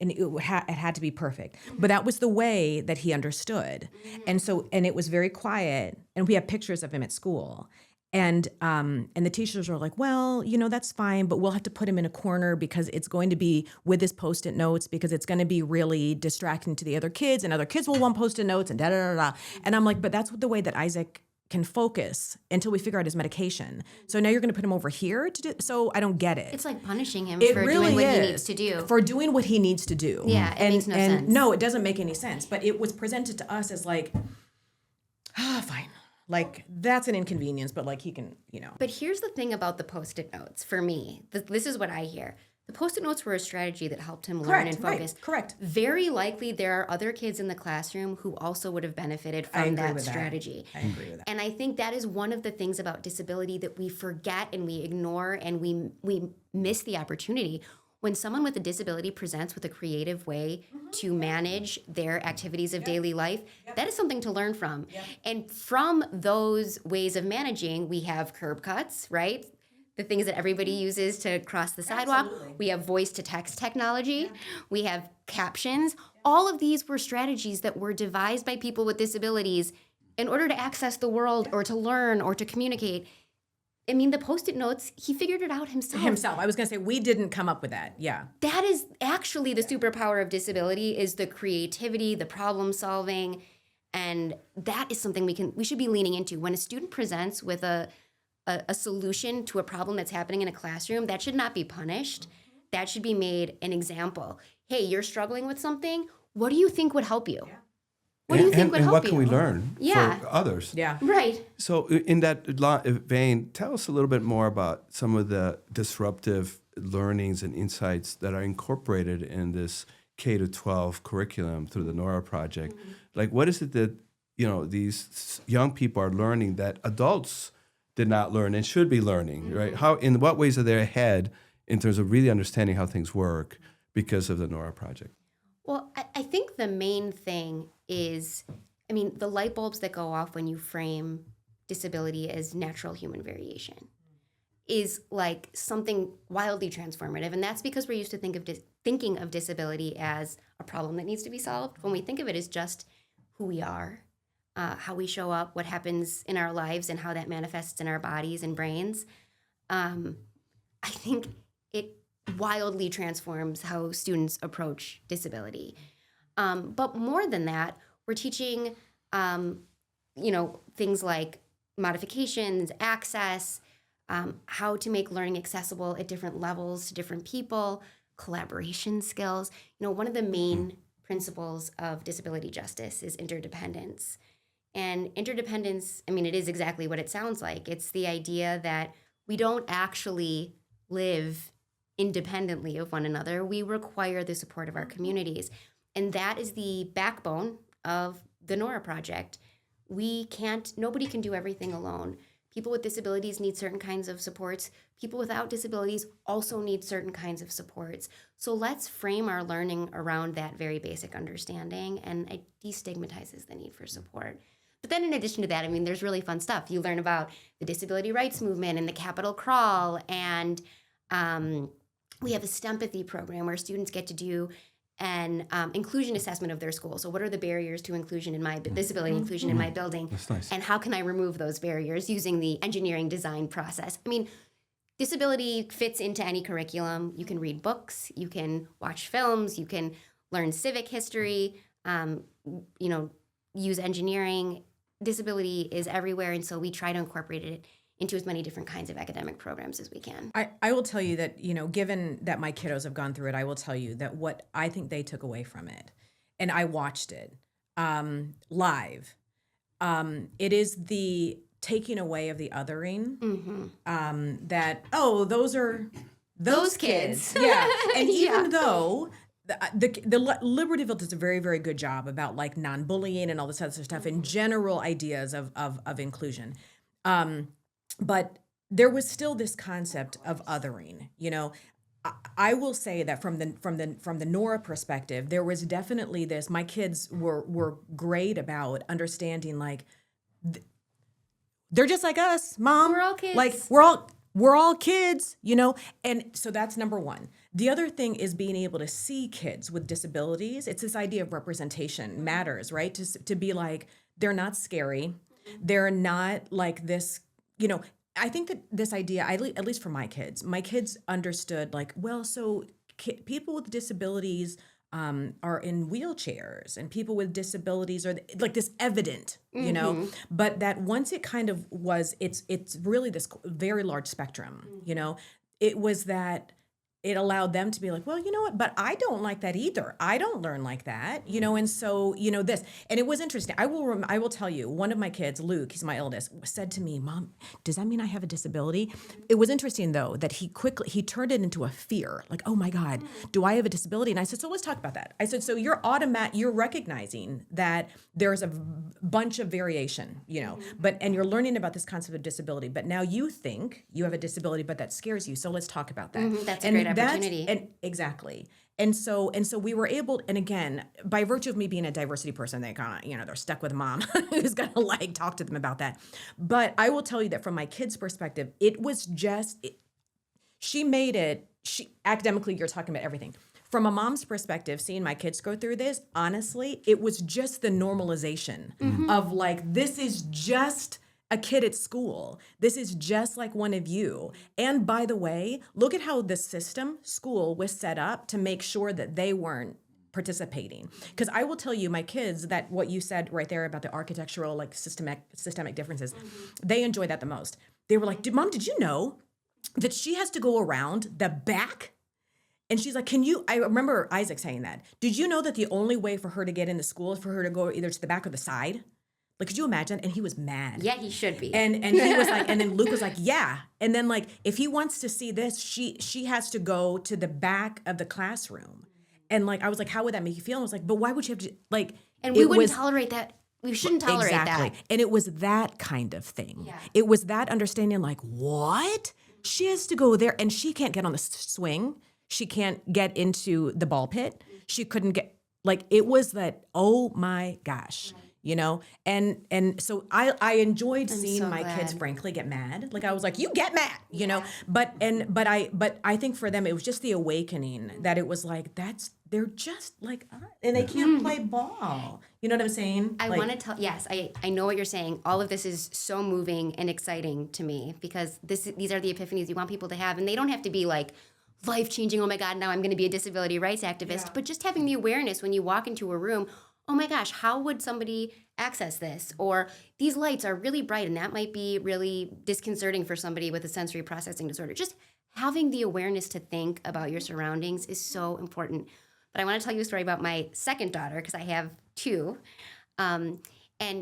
and it had to be perfect. But that was the way that he understood. And it was very quiet. And we have pictures of him at school. And the teachers were like, well, that's fine, but we'll have to put him in a corner, because it's going to be with his Post-it notes, because it's going to be really distracting to the other kids, and other kids will want Post-it notes, and da-da-da-da. And I'm like, but that's the way that Isaac can focus until we figure out his medication. So now you're going to put him over here to do, so I don't get it. It's like punishing him It for really doing what is. he needs to do. For doing what he needs to do. Yeah, it makes no sense. No, it doesn't make any sense. But it was presented to us as like, fine. Like, that's an inconvenience, but like, he can, But here's the thing about the Post-it notes. For me, this is what I hear. The Post-it notes were a strategy that helped him learn and focus. Right, correct. Very likely there are other kids in the classroom who also would have benefited from that strategy. I agree with that. And I think that is one of the things about disability that we forget and we ignore, and we miss the opportunity. When someone with a disability presents with a creative way to manage their activities of daily life, that is something to learn from. And from those ways of managing, we have curb cuts, right? The things that everybody uses to cross the sidewalk. Absolutely. We have voice-to-text technology. We have captions. All of these were strategies that were devised by people with disabilities in order to access the world or to learn or to communicate. I mean, the Post-it notes, he figured it out himself. I was going to say, we didn't come up with that. Yeah. That is actually the superpower of disability, is the creativity, the problem solving. And that is something we should be leaning into. When a student presents with a solution to a problem that's happening in a classroom, that should not be punished. That should be made an example. Hey, you're struggling with something. What do you think would help you? What do you think would help you? And what can we learn for others? Yeah. Right. So in that vein, tell us a little bit more about some of the disruptive learnings and insights that are incorporated in this K-12 curriculum through the Nora Project. Like, what is it that, these young people are learning that adults did not learn and should be learning, right? In what ways are they ahead in terms of really understanding how things work because of the Nora Project? Well, I think the main thing is, the light bulbs that go off when you frame disability as natural human variation is like something wildly transformative. And that's because we're used to thinking of disability as a problem that needs to be solved. When we think of it as just who we are, how we show up, what happens in our lives, and how that manifests in our bodies and brains, I think it wildly transforms how students approach disability. But more than that, we're teaching, things like modifications, access, how to make learning accessible at different levels to different people, collaboration skills. One of the main principles of disability justice is interdependence. And interdependence, it is exactly what it sounds like. It's the idea that we don't actually live independently of one another. We require the support of our communities. And that is the backbone of the Nora Project. Nobody can do everything alone. People with disabilities need certain kinds of supports. People without disabilities also need certain kinds of supports. So let's frame our learning around that very basic understanding, and it destigmatizes the need for support. But then in addition to that, there's really fun stuff. You learn about the disability rights movement and the Capitol Crawl, and we have a STEMpathy program where students get to do an inclusion assessment of their school. So what are the barriers to inclusion in my disability inclusion in my building? That's nice. And how can I remove those barriers using the engineering design process? Disability fits into any curriculum. You can read books, you can watch films, you can learn civic history, use engineering. Disability is everywhere, and so we try to incorporate it into as many different kinds of academic programs as we can. I will tell you that, given that my kiddos have gone through it, I will tell you that what I think they took away from it, and I watched it live, it is the taking away of the othering, that, those are those kids. Yeah. And even though the Libertyville does a very, very good job about like non-bullying and all this other stuff and general ideas of inclusion. But there was still this concept of othering. I will say that from the Nora perspective, there was definitely this. My kids were great about understanding like they're just like us, Mom. We're all kids. Like we're all kids, And so that's number one. The other thing is being able to see kids with disabilities. It's this idea of representation matters, right? To be like, they're not scary. They're not like this, I think that this idea, at least for my kids understood like, well, so people with disabilities are in wheelchairs, and people with disabilities are like this evident, but that once it kind of was, it's really this very large spectrum, it was that it allowed them to be like, well, you know what, but I don't like that either. I don't learn like that, and so, this, and it was interesting. I will tell you, one of my kids, Luke, he's my eldest, said to me, Mom, does that mean I have a disability? It was interesting though, that he turned it into a fear, like, oh my God, do I have a disability? And I said, so let's talk about that. I said, so you're recognizing that there's a bunch of variation, and you're learning about this concept of disability, but now you think you have a disability, but that scares you. So let's talk about that. That's a great opportunity. Exactly. And so we were able, and again, by virtue of me being a diversity person, they kind of, they're stuck with a mom who's going to like talk to them about that. But I will tell you that from my kids' perspective, it was just, she made it, academically, you're talking about everything. From a mom's perspective, seeing my kids go through this, honestly, it was just the normalization of like, this is just a kid at school. This is just like one of you. And by the way, look at how the school was set up to make sure that they weren't participating. Because I will tell you, my kids, that what you said right there about the architectural, like systemic differences, they enjoy that the most. They were like, Mom, did you know that she has to go around the back? And she's like, I remember Isaac saying that. Did you know that the only way for her to get into school is for her to go either to the back or the side? Like, could you imagine? And he was mad. Yeah, he should be. And he was like, and then Luke was like, yeah. And then like, if he wants to see this, she has to go to the back of the classroom. And like, I was like, how would that make you feel? And I was like, but why would you have to like? And we wouldn't tolerate that. We shouldn't tolerate that. And it was that kind of thing. Yeah. It was that understanding like, what? She has to go there and she can't get on the swing. She can't get into the ball pit. She couldn't get, like, it was that, oh my gosh. you know? And so I enjoyed seeing so my kids glad. frankly get mad. Like I was like, you get mad, you know? But I think for them it was just the awakening that it was like they're just like us, and they can't play ball. You know what I'm saying? I Like, want to tell, yes, I know what you're saying. All of this is so moving and exciting to me because these are the epiphanies you want people to have. And they don't have to be like life-changing, oh my God, now I'm going to be a disability rights activist. But just having the awareness when you walk into a room, oh my gosh, how would somebody access this? Or these lights are really bright and that might be really disconcerting for somebody with a sensory processing disorder. Just having the awareness to think about your surroundings is so important. But I want to tell you a story about my second daughter because I have two. And,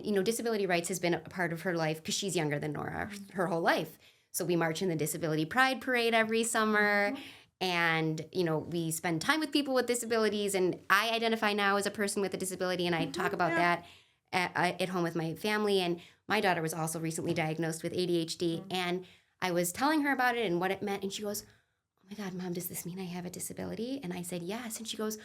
you know, disability rights has been a part of her life because she's younger than Nora her whole life. So we march in the Disability Pride Parade every summer. And, you know, we spend time with people with disabilities. And I identify now as a person with a disability. And I talk about that at home with my family. And my daughter was also recently diagnosed with ADHD. And I was telling her about it and what it meant. And she goes, oh my God, Mom, does this mean I have a disability? And I said, yes. And she goes,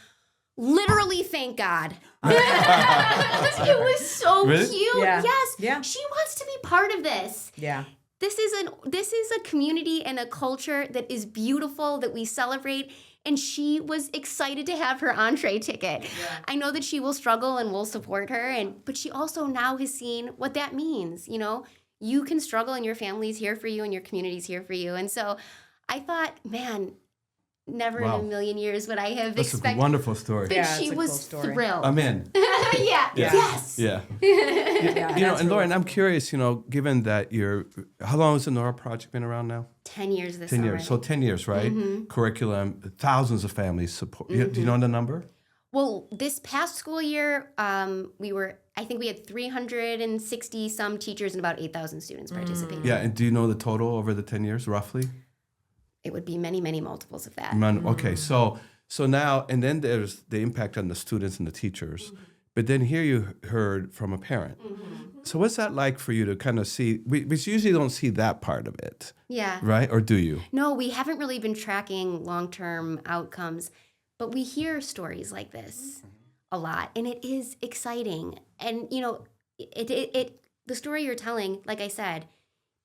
literally, thank God. It was so Really? cute. Yeah. Yes. Yeah. She wants to be part of this. yeah. This is a community and a culture that is beautiful, that we celebrate. And she was excited to have her entree ticket. I know that she will struggle and we'll support her. But she also now has seen what that means. You know, you can struggle and your family's here for you and your community's here for you. And so I thought, man, never Wow. in a million years would I have That's a expected. wonderful story. But Yeah, she it's a was cool story. thrilled. I'm in. Yeah. Yes. Yeah. Yeah, You know, that's and Lauren, really I'm curious, you know, given that how long has the Nora Project been around now? 10 years this 10 summer. years. So 10 years, right? Curriculum, thousands of families support. Do you know the number? Well, this past school year, I think we had 360 some teachers and about 8,000 students participating. Yeah, and do you know the total over the 10 years, roughly? It would be many, many multiples of that. Okay, so now, and then there's the impact on the students and the teachers. But then here you heard from a parent. So what's that like for you to kind of see? We usually don't see that part of it, Yeah. right? Or do you? No, we haven't really been tracking long-term outcomes, but we hear stories like this a lot, and it is exciting. And, you know, the story you're telling, like I said,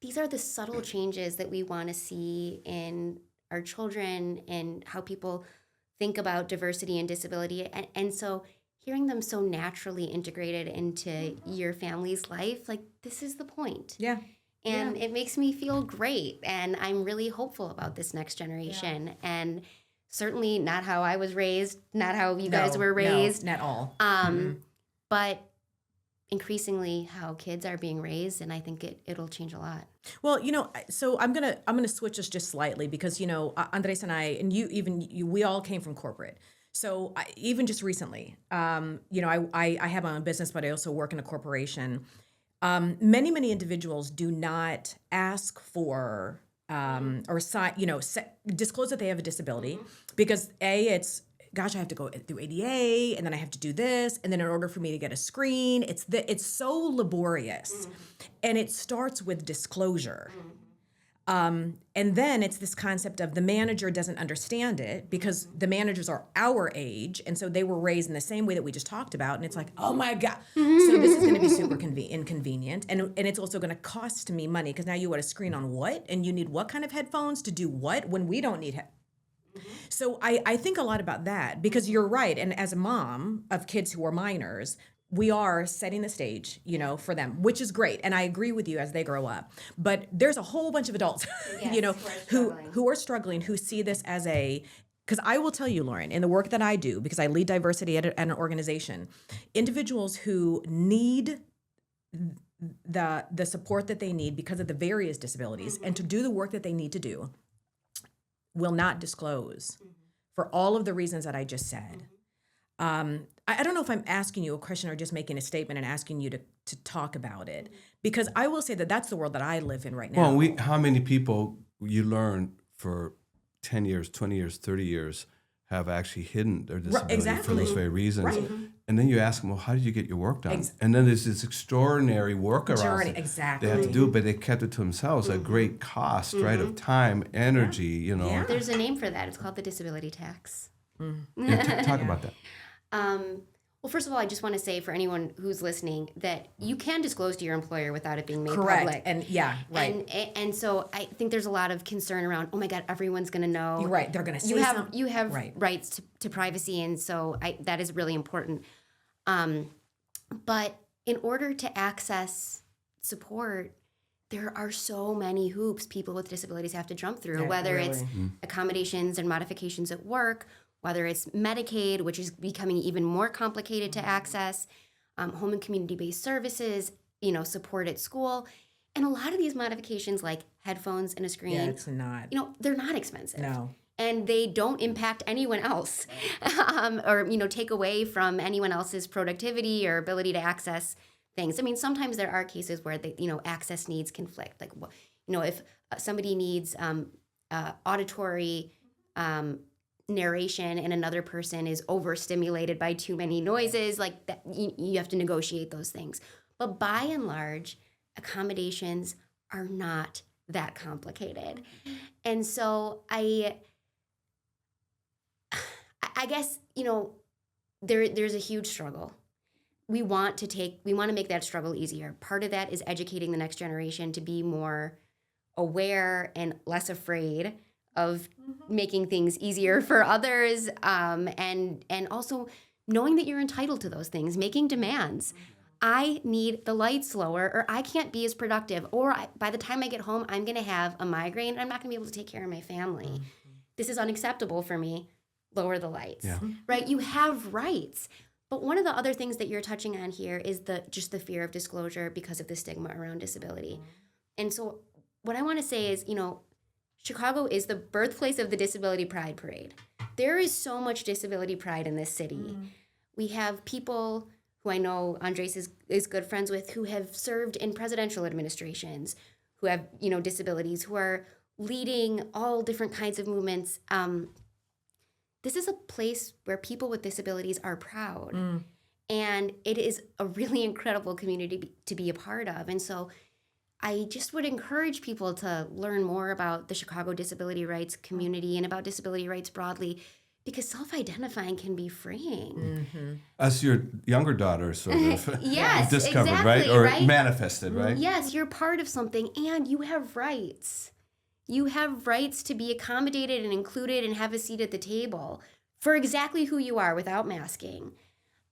these are the subtle changes that we want to see in our children and how people think about diversity and disability. And so hearing them so naturally integrated into your family's life, like, this is the point. Yeah. And it makes me feel great. And I'm really hopeful about this next generation. And certainly not how I was raised, not how you guys were raised. No, not all. But increasingly how kids are being raised, and I think it'll change a lot. Well, you know, so I'm gonna switch us just slightly because, you know, Andres and I, and you, we all came from corporate. So even just recently, you know, I have my own business, but I also work in a corporation. Many individuals do not ask for or sign, you know, disclose that they have a disability because it's, gosh, I have to go through ADA and then I have to do this. And then in order for me to get a screen, it's so laborious. And it starts with disclosure. And then it's this concept of the manager doesn't understand it because the managers are our age. And so they were raised in the same way that we just talked about. And it's like, oh my God. So this is going to be super inconvenient. And it's also going to cost me money because now you want a screen on what? And you need what kind of headphones to do what when we don't need So I think a lot about that because you're right. And as a mom of kids who are minors, we are setting the stage, you know, for them, which is great. And I agree with you as they grow up. But there's a whole bunch of adults, you know, who are struggling, who see this as because I will tell you, Lauren, in the work that I do, because I lead diversity at an organization, individuals who need the support that they need because of the various disabilities and to do the work that they need to do will not disclose for all of the reasons that I just said. I don't know if I'm asking you a question or just making a statement and asking you to talk about it, because I will say that that's the world that I live in right now. Well, how many people you learn for 10 years, 20 years, 30 years have actually hidden their disability for those very reasons. Right. And then you ask them, well, how did you get your work done? And then there's this extraordinary workaround they have to do, but they kept it to themselves at great cost, right, of time, energy, you know. Yeah. There's a name for that. It's called the disability tax. Yeah, talk about that. Well, first of all, I just want to say for anyone who's listening that you can disclose to your employer without it being made Correct. public. And right. And so I think there's a lot of concern around, oh my God, everyone's going to know. You're right. They're going to say You have right. rights to privacy, and so that is really important. But in order to access support, there are so many hoops people with disabilities have to jump through, whether it's accommodations and modifications at work, whether it's Medicaid, which is becoming even more complicated to access, home and community-based services, support at school. And a lot of these modifications, like headphones and a screen, it's not. They're not expensive. No. And they don't impact anyone else or, take away from anyone else's productivity or ability to access things. I mean, sometimes there are cases where access needs conflict. Like, if somebody needs auditory narration and another person is overstimulated by too many noises, like that, you have to negotiate those things. But by and large, accommodations are not that complicated. And so I guess, there's a huge struggle. We want to make that struggle easier. Part of that is educating the next generation to be more aware and less afraid of making things easier for others, and also knowing that you're entitled to those things, making demands. I need the lights lower, or I can't be as productive, or by the time I get home, I'm going to have a migraine, and I'm not going to be able to take care of my family. This is unacceptable for me. Lower the lights, right? You have rights. But one of the other things that you're touching on here is just the fear of disclosure because of the stigma around disability. And so what I want to say is, Chicago is the birthplace of the Disability Pride Parade. There is so much disability pride in this city. We have people who I know Andrés is good friends with who have served in presidential administrations, who have, disabilities, who are leading all different kinds of movements. This is a place where people with disabilities are proud. And it is a really incredible community to be a part of. And so I just would encourage people to learn more about the Chicago disability rights community and about disability rights broadly, because self-identifying can be freeing. As your younger daughter sort of Yes, discovered, exactly, right? Or right? manifested, right? Yes, you're part of something and you have rights. You have rights to be accommodated and included and have a seat at the table for exactly who you are without masking.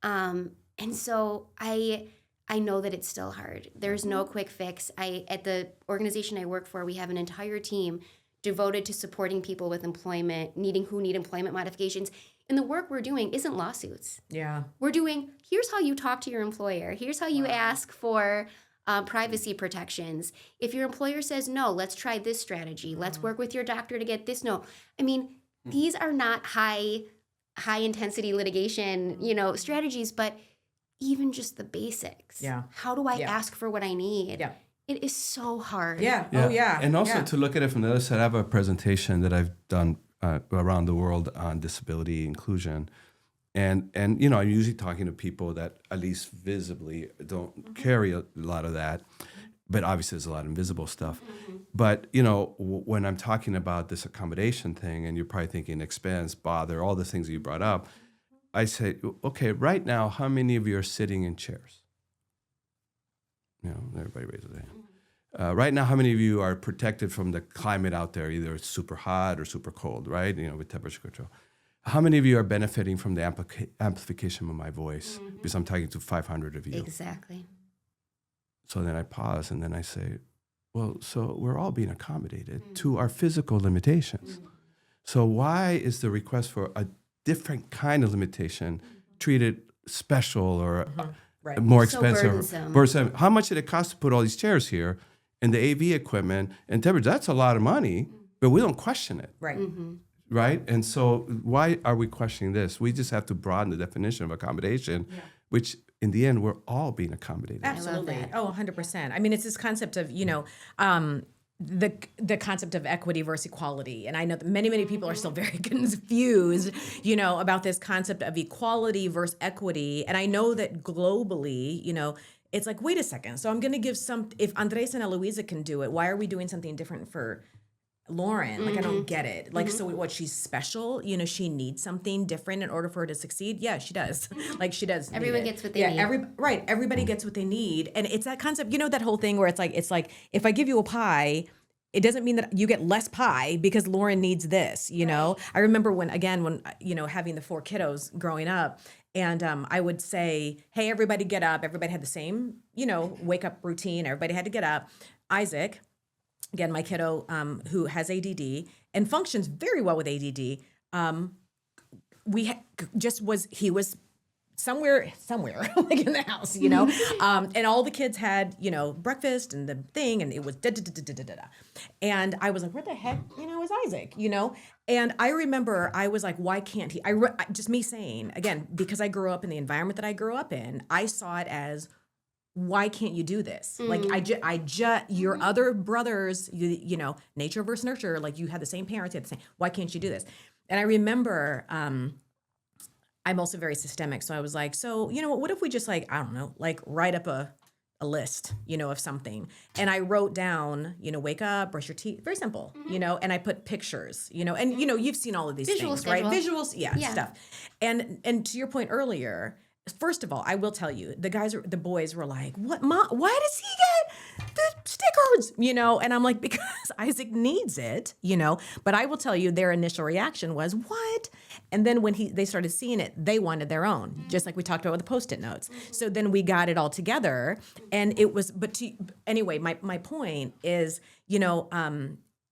And so I know that it's still hard. There's no quick fix. At the organization I work for, we have an entire team devoted to supporting people with employment, who need employment modifications. And the work we're doing isn't lawsuits. Yeah. We're doing, here's how you talk to your employer. Here's how you ask for privacy protections. If your employer says no, let's try this strategy. Let's work with your doctor to get this no. I mean, these are not high intensity litigation, strategies, but even just the basics. Yeah. How do I ask for what I need? Yeah. It is so hard. Yeah. Oh, yeah. And also to look at it from the other side, I have a presentation that I've done around the world on disability inclusion. And I'm usually talking to people that at least visibly don't carry a lot of that. But obviously there's a lot of invisible stuff. But, when I'm talking about this accommodation thing, and you're probably thinking expense, bother, all the things that you brought up, I say, okay, right now, how many of you are sitting in chairs? Everybody raises their hand. Right now, how many of you are protected from the climate out there? Either it's super hot or super cold, right? With temperature control. How many of you are benefiting from the amplification of my voice? Because I'm talking to 500 of you. Exactly. So then I pause and then I say, well, so we're all being accommodated to our physical limitations. So why is the request for a different kind of limitation treated special or more expensive? Burdensome. How much did it cost to put all these chairs here and the AV equipment and temperature? That's a lot of money, but we don't question it. Right. Right? And so why are we questioning this? We just have to broaden the definition of accommodation, which in the end, we're all being accommodated. Absolutely. Oh, 100%. I mean, it's this concept of, the concept of equity versus equality. And I know that many people are still very confused, about this concept of equality versus equity. And I know that globally, it's like, wait a second. So I'm going to give if Andrés and Eloiza can do it, why are we doing something different for Lauren, like, I don't get it. Like, so what, she's special? You know, she needs something different in order for her to succeed? Yeah, she does. Like, she does. Everyone need it. gets what they need. Right. Everybody gets what they need. And it's that concept, you know, that whole thing where it's like, if I give you a pie, it doesn't mean that you get less pie because Lauren needs this, you know? I remember when, you know, having the 4 kiddos growing up, and I would say, hey, everybody get up. Everybody had the same, you know, wake up routine. Everybody had to get up. Isaac, again, my kiddo who has ADD and functions very well with ADD, he was somewhere like in the house, you know, and all the kids had, you know, breakfast and the thing, and it was da da da da da da da. And I was like, where the heck, you know, is Isaac, you know? And I remember I was like, why can't he? Just me saying, again, because I grew up in the environment that I grew up in, I saw it as, why can't you do this? Like, your other brothers, you know, nature versus nurture, like, you had the same parents, you had the same, why can't you do this? And I remember, I'm also very systemic. So I was like, so, you know, what if we just, like, I don't know, like, write up a list, you know, of something. And I wrote down, you know, wake up, brush your teeth, very simple, you know, and I put pictures, you know, and, you know, you've seen all of these Visual things, schedule. right? Visuals, yeah, stuff. And to your point earlier, first of all, I will tell you, the boys were like, what, Mom, why does he get the stickers? You know, and I'm like, because Isaac needs it, you know, but I will tell you, their initial reaction was, what? And then when they started seeing it, they wanted their own, just like we talked about with the Post-it notes. So then we got it all together, and it was, anyway, my point is, you know,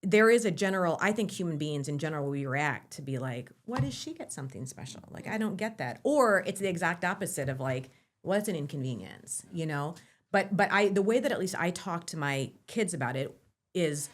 there is a general, I think human beings in general, we react to be like, why does she get something special? Like, I don't get that. Or it's the exact opposite of like, well, it's an inconvenience, you know? But the way that at least I talk to my kids about it is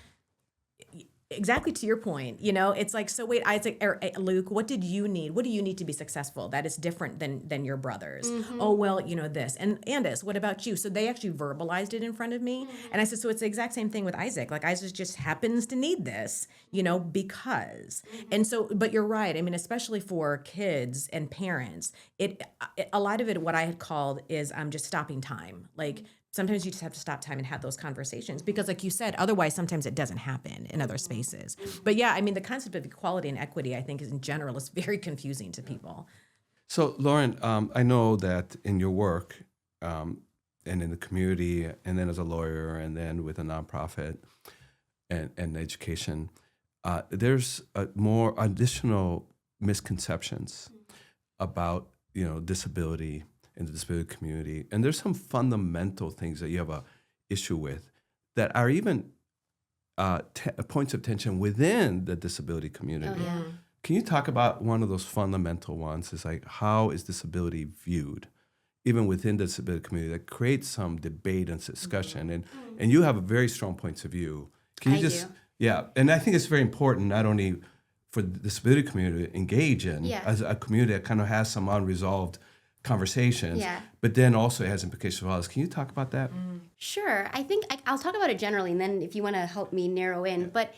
exactly to your point, you know, it's like, so wait, Isaac, Luke, what did you need? What do you need to be successful? That is different than your brothers. Oh, well, you know, this. And Andis, what about you? So they actually verbalized it in front of me. And I said, so it's the exact same thing with Isaac. Like, Isaac just happens to need this, you know, because. And so, but you're right. I mean, especially for kids and parents, a lot of it, what I had called is just stopping time. Like, sometimes you just have to stop time and have those conversations because, like you said, otherwise sometimes it doesn't happen in other spaces. But yeah, I mean, the concept of equality and equity, I think, is in general is very confusing to people. So, Lauren, I know that in your work and in the community, and then as a lawyer, and then with a nonprofit and education, there's more additional misconceptions about, you know, disability in the disability community. And there's some fundamental things that you have a issue with that are even points of tension within the disability community. Oh, yeah. Can you talk about one of those fundamental ones? It's like, how is disability viewed, even within the disability community, that creates some debate and discussion? And you have a very strong points of view. Can you do. Yeah, and I think it's very important not only for the disability community to engage in as a community that kind of has some unresolved conversations, but then also it has implications for others. Can you talk about that? Sure. I think I'll talk about it generally, and then if you want to help me narrow in. But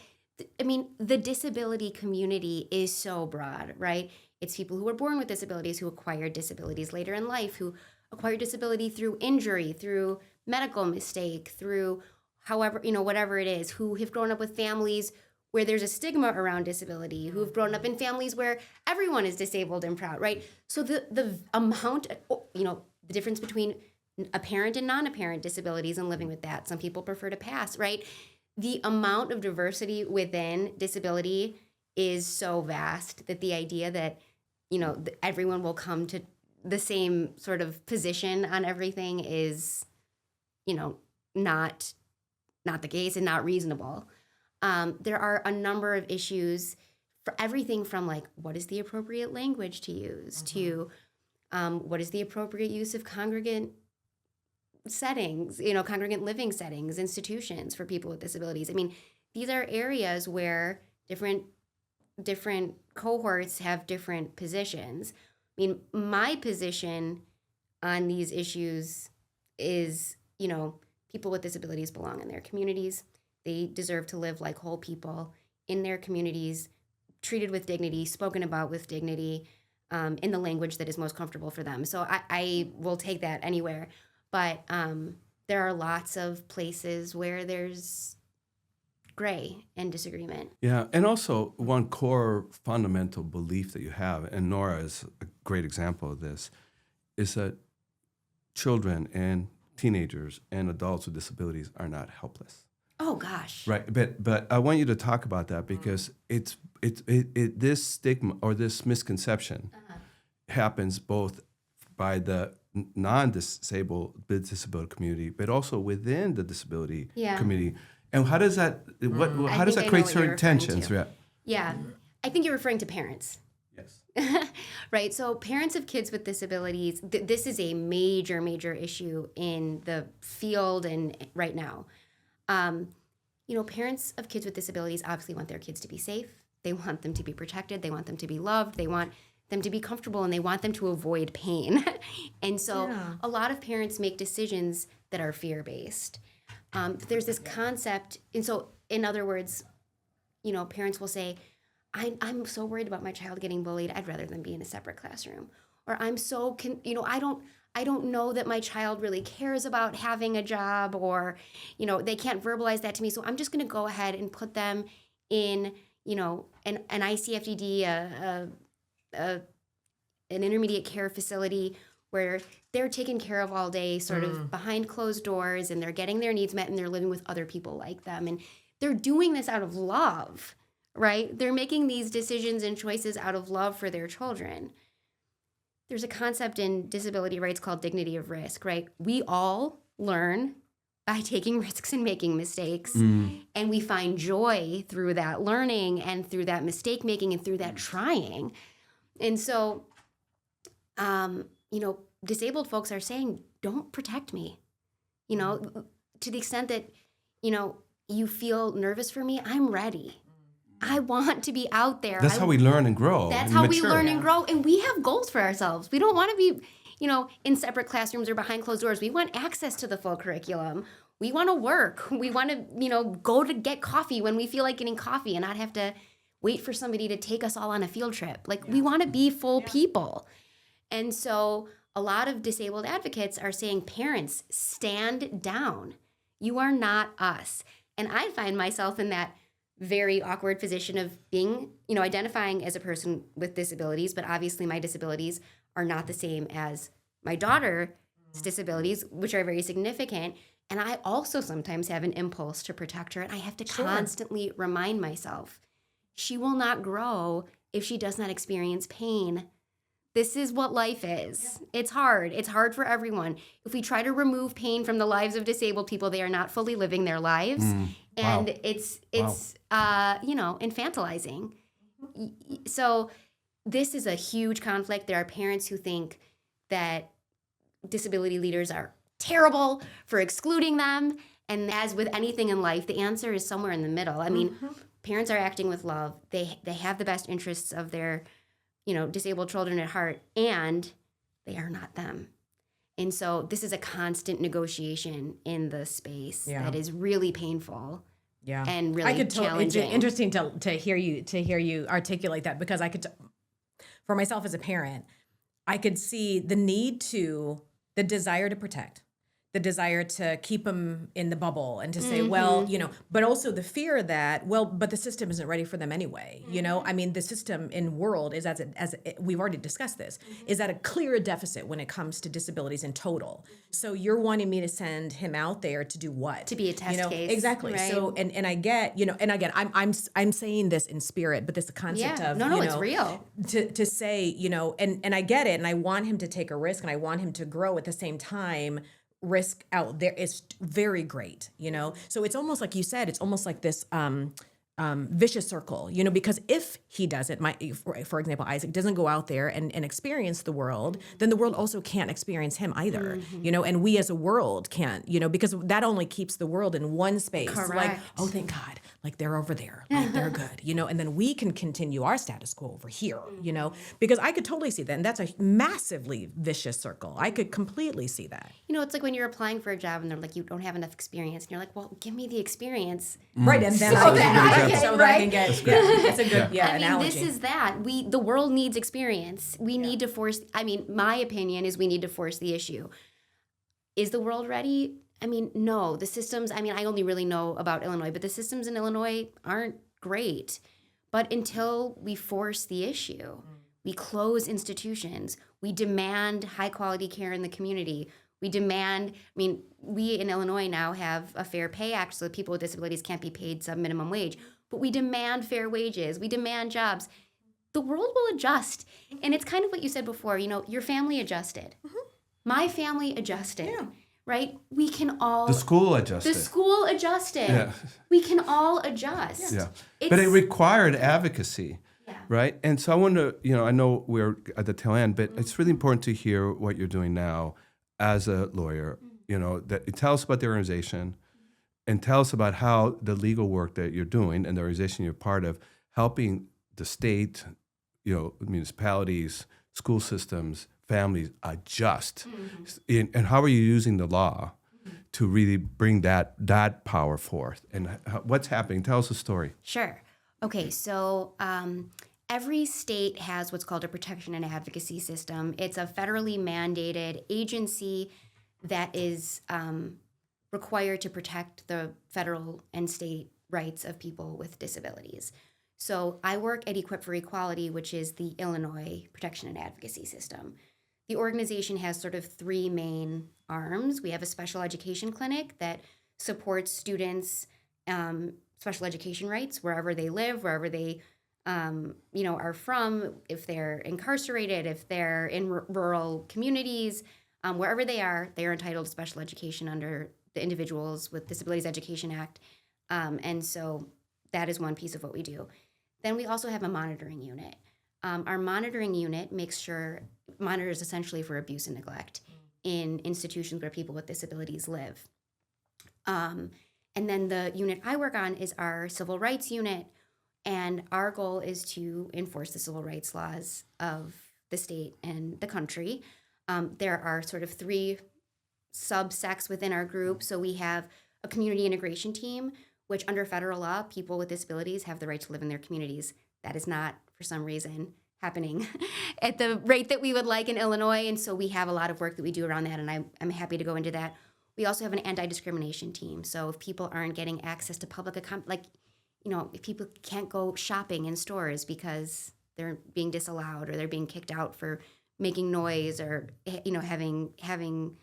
I mean, the disability community is so broad, right? It's people who were born with disabilities, who acquire disabilities later in life, who acquire disability through injury, through medical mistake, through however, you know, whatever it is, who have grown up with families where there's a stigma around disability, who've grown up in families where everyone is disabled and proud, right? So the amount, you know, the difference between apparent and non-apparent disabilities and living with that. Some people prefer to pass, right? The amount of diversity within disability is so vast that the idea that, you know, everyone will come to the same sort of position on everything is, you know, not the case and not reasonable. There are a number of issues for everything from, like, what is the appropriate language to use to what is the appropriate use of congregant settings, you know, congregant living settings, institutions for people with disabilities. I mean, these are areas where different cohorts have different positions. I mean, my position on these issues is, you know, people with disabilities belong in their communities. They deserve to live like whole people in their communities, treated with dignity, spoken about with dignity, in the language that is most comfortable for them. So I will take that anywhere. But there are lots of places where there's gray and disagreement. Yeah, and also one core fundamental belief that you have, and Nora is a great example of this, is that children and teenagers and adults with disabilities are not helpless. Oh gosh. Right, but I want you to talk about that because this stigma or this misconception happens both by the non-disabled disability community, but also within the disability community. And how does that how does that create certain tensions? Yeah. Yeah, I think you're referring to parents. Yes. Right. So parents of kids with disabilities, this is a major issue in the field and right now. Parents of kids with disabilities obviously want their kids to be safe. They want them to be protected. They want them to be loved. They want them to be comfortable, and they want them to avoid pain. And so a lot of parents make decisions that are fear-based. There's this concept, and so in other words, parents will say, I'm so worried about my child getting bullied, I'd rather them be in a separate classroom. Or I'm so, I don't know that my child really cares about having a job, or, they can't verbalize that to me. So I'm just going to go ahead and put them in, an ICFDD, an intermediate care facility where they're taken care of all day, sort of behind closed doors, and they're getting their needs met, and they're living with other people like them. And they're doing this out of love, right? They're making these decisions and choices out of love for their children. There's a concept in disability rights called dignity of risk, right? We all learn by taking risks and making mistakes. And we find joy through that learning and through that mistake making and through that trying. And so, disabled folks are saying, don't protect me. To the extent that, you feel nervous for me, I'm ready. I want to be out there. That's how we learn and grow. That's how we learn and grow. And we have goals for ourselves. We don't want to be, in separate classrooms or behind closed doors. We want access to the full curriculum. We want to work. We want to, go to get coffee when we feel like getting coffee and not have to wait for somebody to take us all on a field trip. We want to be full people. And so a lot of disabled advocates are saying, parents, stand down. You are not us. And I find myself in that very awkward position of being, identifying as a person with disabilities, but obviously my disabilities are not the same as my daughter's disabilities, which are very significant. And I also sometimes have an impulse to protect her, and I have to constantly remind myself, she will not grow if she does not experience pain. This is what life is. Yeah. It's hard. It's hard for everyone. If we try to remove pain from the lives of disabled people, they are not fully living their lives. And it's infantilizing. So this is a huge conflict. There are parents who think that disability leaders are terrible for excluding them. And as with anything in life, the answer is somewhere in the middle. I mean, parents are acting with love. They have the best interests of their disabled children at heart, and they are not them. And so this is a constant negotiation in the space that is really painful. Yeah, and really challenging. It's interesting to hear you articulate that, because I could, for myself as a parent, I could see the desire to protect, the desire to keep them in the bubble and to say, well, but also the fear that, but the system isn't ready for them anyway. I mean, the system in world is as we've already discussed this, is at a clear deficit when it comes to disabilities in total. So you're wanting me to send him out there to do what? To be a test case. Exactly. Right? So, and I get, and again, I'm saying this in spirit, but this concept of, it's real. To say, and I get it, and I want him to take a risk, and I want him to grow at the same time. Risk out there is very great, So it's almost like you said, it's almost like this vicious circle, because if he doesn't, for example, Isaac doesn't go out there and experience the world, then the world also can't experience him either, and we as a world can't, because that only keeps the world in one space. Correct. Like, oh, thank God, like they're over there, like they're good, and then we can continue our status quo over here, because I could totally see that. And that's a massively vicious circle. I could completely see that. It's like when you're applying for a job and they're like, you don't have enough experience. And you're like, well, give me the experience. Right. And then I can get, it's a good analogy. This is that. The world needs experience. We need to force, my opinion is we need to force the issue. Is the world ready? I mean, no, the systems, I mean, I only really know about Illinois, but the systems in Illinois aren't great. But until we force the issue, we close institutions, we demand high quality care in the community. We demand, I mean, we in Illinois now have a Fair Pay Act so that people with disabilities can't be paid sub minimum wage, but we demand fair wages, we demand jobs. The world will adjust. And it's kind of what you said before, your family adjusted. My family adjusted. Yeah. Right? We can all. The school adjusted. The school adjusted. Yeah. We can all adjust. Yeah. But it required advocacy. Yeah. Right? And so I want to, I know we're at the tail end, but it's really important to hear what you're doing now as a lawyer. That tell us about the organization and tell us about how the legal work that you're doing and the organization you're part of, helping the state, municipalities, school systems, families adjust. And how are you using the law to really bring that power forth? And what's happening? Tell us a story. Sure. Okay, so every state has what's called a protection and advocacy system. It's a federally mandated agency that is required to protect the federal and state rights of people with disabilities. So I work at Equip for Equality, which is the Illinois protection and advocacy system. The organization has sort of three main arms. We have a special education clinic that supports students' special education rights wherever they live, wherever they are from, if they're incarcerated, if they're in rural communities, wherever they are entitled to special education under the Individuals with Disabilities Education Act. And so that is one piece of what we do. Then we also have a monitoring unit. Our monitoring unit monitors essentially for abuse and neglect in institutions where people with disabilities live. And then the unit I work on is our civil rights unit, and our goal is to enforce the civil rights laws of the state and the country. There are sort of three subsects within our group. So we have a community integration team, which under federal law, people with disabilities have the right to live in their communities. That is not, for some reason, happening at the rate that we would like in Illinois. And so we have a lot of work that we do around that, and I'm happy to go into that. We also have an anti-discrimination team. So if people aren't getting access to public if people can't go shopping in stores because they're being disallowed or they're being kicked out for making noise or, having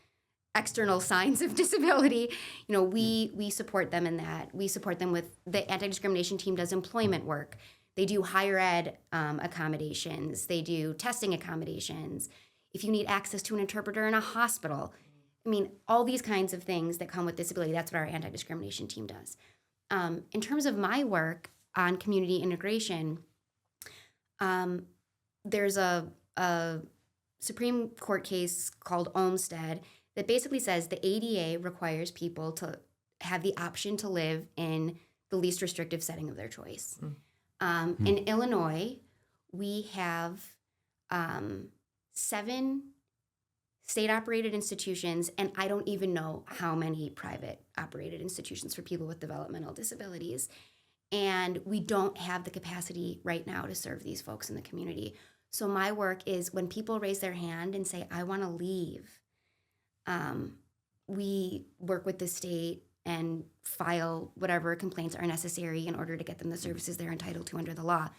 external signs of disability, we support them in that. We support them with, the anti-discrimination team does employment work. They do higher ed accommodations. They do testing accommodations. If you need access to an interpreter in a hospital, all these kinds of things that come with disability, that's what our anti-discrimination team does. In terms of my work on community integration, there's a Supreme Court case called Olmstead that basically says the ADA requires people to have the option to live in the least restrictive setting of their choice. In Illinois, we have 7 state-operated institutions, and I don't even know how many private-operated institutions for people with developmental disabilities. And we don't have the capacity right now to serve these folks in the community. So my work is when people raise their hand and say, I want to leave, we work with the state and file whatever complaints are necessary in order to get them the services they're entitled to under the law.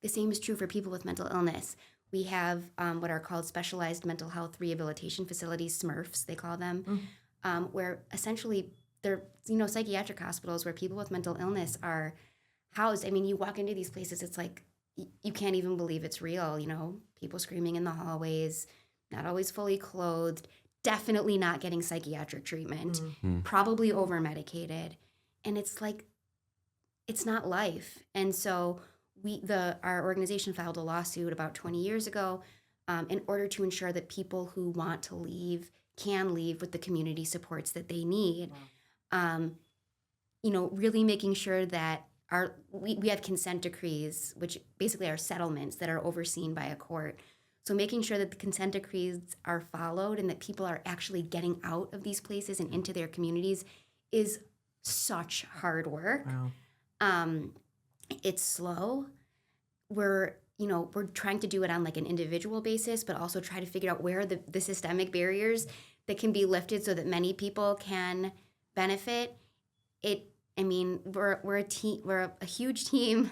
The same is true for people with mental illness. We have what are called specialized mental health rehabilitation facilities, SMRFs, they call them, where essentially they're psychiatric hospitals where people with mental illness are housed. You walk into these places, it's like you can't even believe it's real. People screaming in the hallways, not always fully clothed, definitely not getting psychiatric treatment, probably over medicated, and it's like it's not life. And so our organization filed a lawsuit about 20 years ago in order to ensure that people who want to leave can leave with the community supports that they need. Wow. Really making sure that we have consent decrees, which basically are settlements that are overseen by a court. So making sure that the consent decrees are followed and that people are actually getting out of these places and into their communities is such hard work. Wow. It's slow. We're trying to do it on like an individual basis, but also try to figure out where are the systemic barriers that can be lifted so that many people can benefit, we're a team, we're a huge team.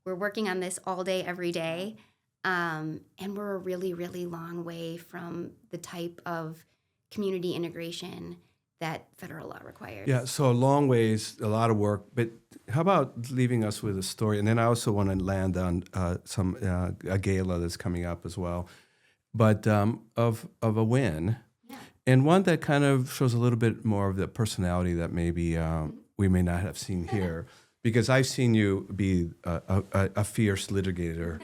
We're working on this all day, every day. And we're a really, really long way from the type of community integration that federal law requires. Yeah, so a long ways, a lot of work. But how about leaving us with a story? And then I also want to land on a gala that's coming up as well, but of a win, and one that kind of shows a little bit more of the personality that maybe we may not have seen here, because I've seen you be a fierce litigator,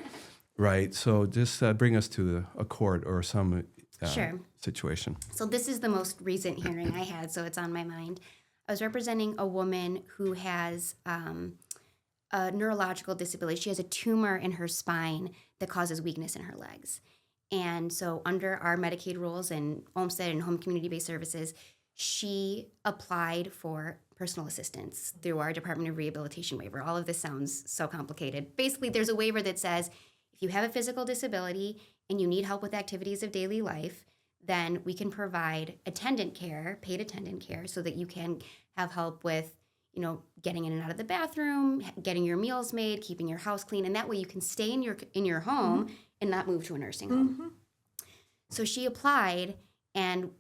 right? So just bring us to a court or some Sure. situation. So this is the most recent hearing I had, so it's on my mind. I was representing a woman who has a neurological disability. She has a tumor in her spine that causes weakness in her legs. And so under our Medicaid rules and Olmstead and home community-based services, she applied for personal assistance through our Department of Rehabilitation waiver. All of this sounds so complicated. Basically, there's a waiver that says if you have a physical disability and you need help with activities of daily life, then we can provide attendant care, paid attendant care, so that you can have help with, getting in and out of the bathroom, getting your meals made, keeping your house clean, and that way you can stay in your home and not move to a nursing home. So she applied and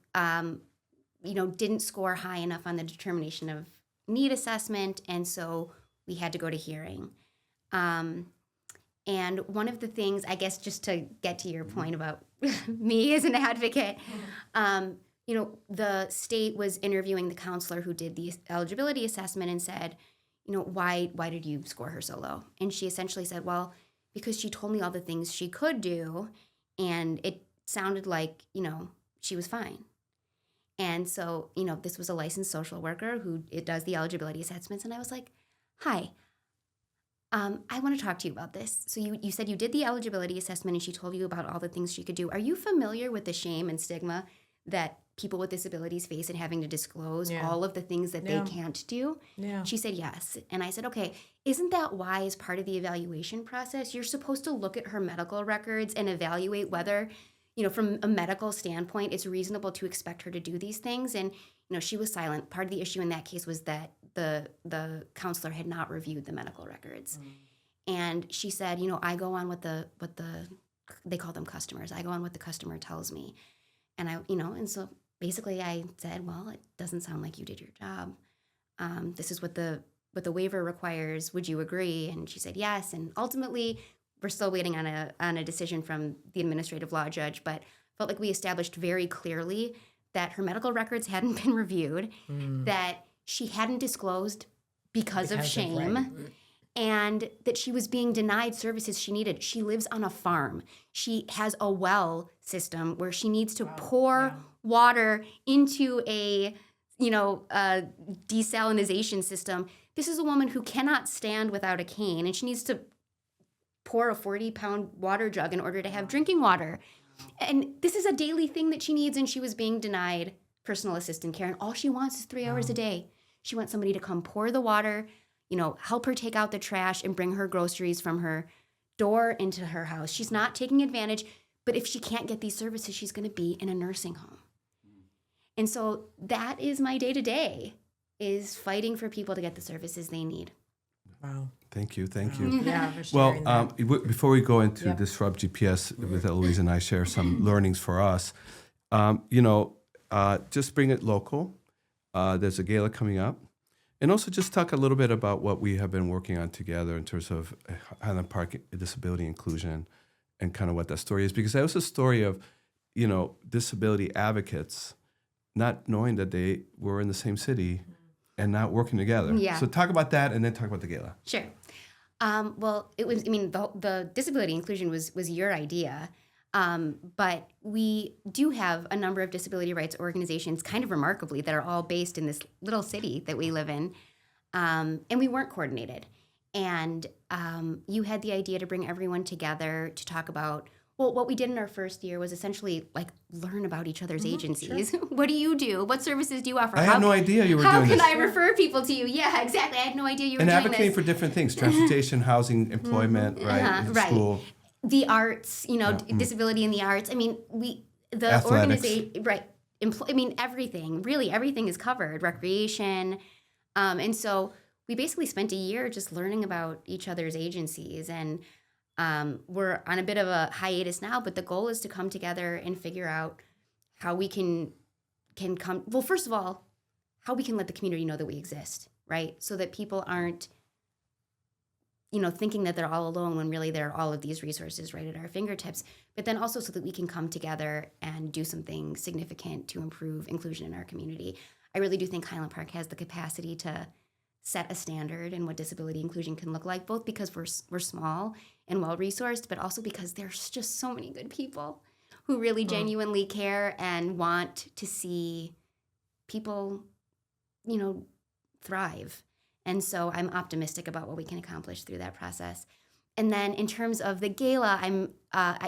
didn't score high enough on the determination of need assessment, and so we had to go to hearing. And one of the things, I guess, just to get to your point about me as an advocate, the state was interviewing the counselor who did the eligibility assessment and said, why did you score her so low? And she essentially said, well, because she told me all the things she could do, and it sounded like, she was fine. And so, this was a licensed social worker who does the eligibility assessments, and I was like, hi. I want to talk to you about this. So you said you did the eligibility assessment and she told you about all the things she could do. Are you familiar with the shame and stigma that people with disabilities face in having to disclose all of the things that they can't do? Yeah. She said yes. And I said, okay, isn't that why as part of the evaluation process, you're supposed to look at her medical records and evaluate whether, from a medical standpoint, it's reasonable to expect her to do these things? And, she was silent. Part of the issue in that case was that the counselor had not reviewed the medical records. And she said, I go on what they call them customers. I go on what the customer tells me. And and so basically I said, well, it doesn't sound like you did your job. This is what the waiver requires. Would you agree? And she said yes. And ultimately, we're still waiting on a decision from the administrative law judge, but felt like we established very clearly that her medical records hadn't been reviewed, that she hadn't disclosed because of shame, and that she was being denied services she needed. She lives on a farm. She has a well system where she needs to pour water into a desalinization system. This is a woman who cannot stand without a cane, and she needs to pour a 40-pound water jug in order to have drinking water. And this is a daily thing that she needs, and she was being denied personal assistant care. And all she wants is 3 hours a day. She wants somebody to come pour the water, help her take out the trash and bring her groceries from her door into her house. She's not taking advantage, but if she can't get these services, she's going to be in a nursing home. And so that is my day-to-day, is fighting for people to get the services they need. Wow. Thank you. Yeah, for Well, sharing that. before we go into Disrupt GPS with Eloiza and I share some learnings for us, just bring it local. There's a gala coming up. And also just talk a little bit about what we have been working on together in terms of Highland Park disability inclusion and kind of what that story is. Because that was a story of, disability advocates not knowing that they were in the same city and not working together. Yeah. So talk about that and then talk about the gala. Sure. Well, it was, the disability inclusion was your idea. But we do have a number of disability rights organizations, kind of remarkably, that are all based in this little city that we live in. And we weren't coordinated. And you had the idea to bring everyone together to talk about, well, what we did in our first year was essentially learn about each other's agencies. Sure. What do you do? What services do you offer? I had no idea you were doing this. How can I refer people to you? Yeah, exactly. I had no idea you were doing this. And advocating for different things, transportation, housing, employment, right? School. The arts, disability in the arts. The Athletics. organization, right. everything, really everything is covered, recreation. And so we basically spent a year just learning about each other's agencies. And we're on a bit of a hiatus now, but the goal is to come together and figure out how we can come. Well, first of all, how we can let the community know that we exist, right? So that people aren't, thinking that they're all alone when really there are all of these resources right at our fingertips. But then also so that we can come together and do something significant to improve inclusion in our community. I really do think Highland Park has the capacity to set a standard in what disability inclusion can look like, both because we're small and well-resourced, but also because there's just so many good people who really genuinely care and want to see people, thrive. And so I'm optimistic about what we can accomplish through that process. And then in terms of the gala,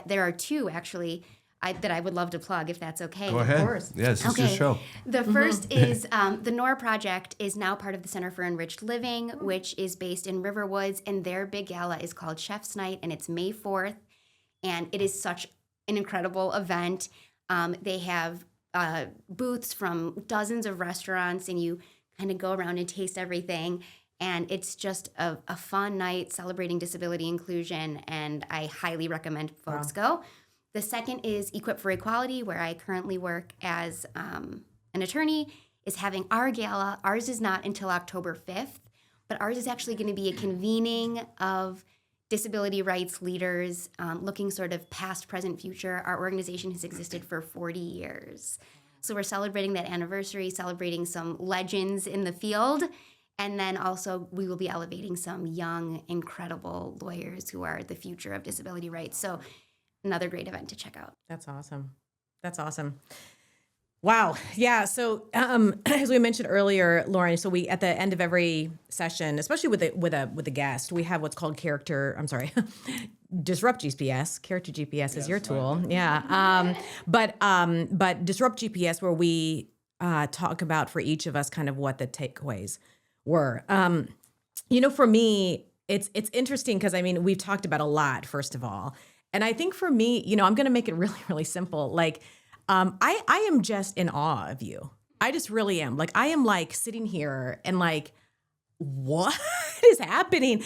there are two actually that I would love to plug, if that's okay. Go ahead. Of course. Yes, it's your show. The first is the Nora Project is now part of the Center for Enriched Living, which is based in Riverwoods, and their big gala is called Chef's Night, and it's May 4th, and it is such an incredible event. They have booths from dozens of restaurants, and you kind of go around and taste everything, and it's just a fun night celebrating disability inclusion, and I highly recommend folks go. The second is Equip for Equality, where I currently work as an attorney, is having our gala. Ours is not until October 5th, but ours is actually going to be a convening of disability rights leaders looking sort of past, present, future. Our organization has existed for 40 years. So we're celebrating that anniversary, celebrating some legends in the field, and then also we will be elevating some young, incredible lawyers who are the future of disability rights. So another great event to check out. That's awesome. That's awesome. Wow. Yeah. So as we mentioned earlier, Lauren, so we at the end of every session, especially with a guest, we have what's called Disrupt GPS. Character GPS is your tool. Right. Yeah. But Disrupt GPS, where we talk about for each of us kind of what the takeaways were. For me, it's interesting because we've talked about a lot, first of all. And I think for me, I'm going to make it really, really simple. Like, I am just in awe of you. I just really am. Like, I am like sitting here and like, what is happening?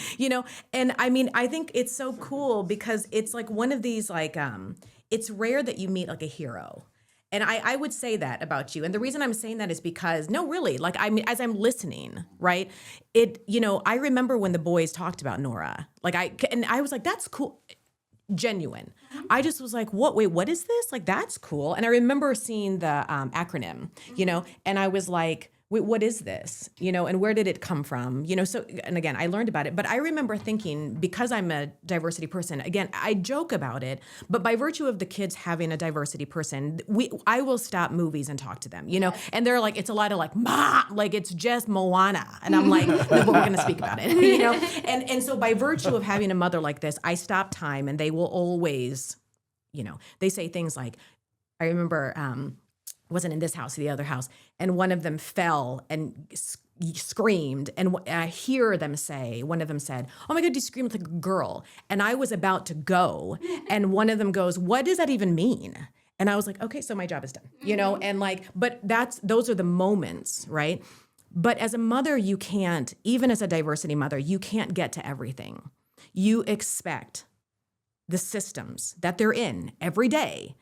And I think it's so cool because it's like one of these, like, it's rare that you meet like a hero. And I would say that about you. And the reason I'm saying that is because, no, really, like, as I'm listening, right, I remember when the boys talked about Nora, like I was like, that's cool. Genuine. I just was like, what is this? Like, that's cool. And I remember seeing the acronym, and I was like, wait, what is this? And where did it come from? So, and again, I learned about it, but I remember thinking, because I'm a diversity person, again, I joke about it, but by virtue of the kids having a diversity person, I will stop movies and talk to them, and they're like, it's a lot of like, Ma, like it's just Moana. And I'm like, no, but we're going to speak about it, and so by virtue of having a mother like this, I stop time and they will always, they say things like, I remember, wasn't in this house, the other house, and one of them fell and screamed, and I hear them say, one of them said, oh my God, you screamed like a girl, and I was about to go, and one of them goes, what does that even mean? And I was like, okay, so my job is done, and like, but those are the moments, right? But as a mother, you can't, even as a diversity mother, you can't get to everything. You expect the systems that they're in every day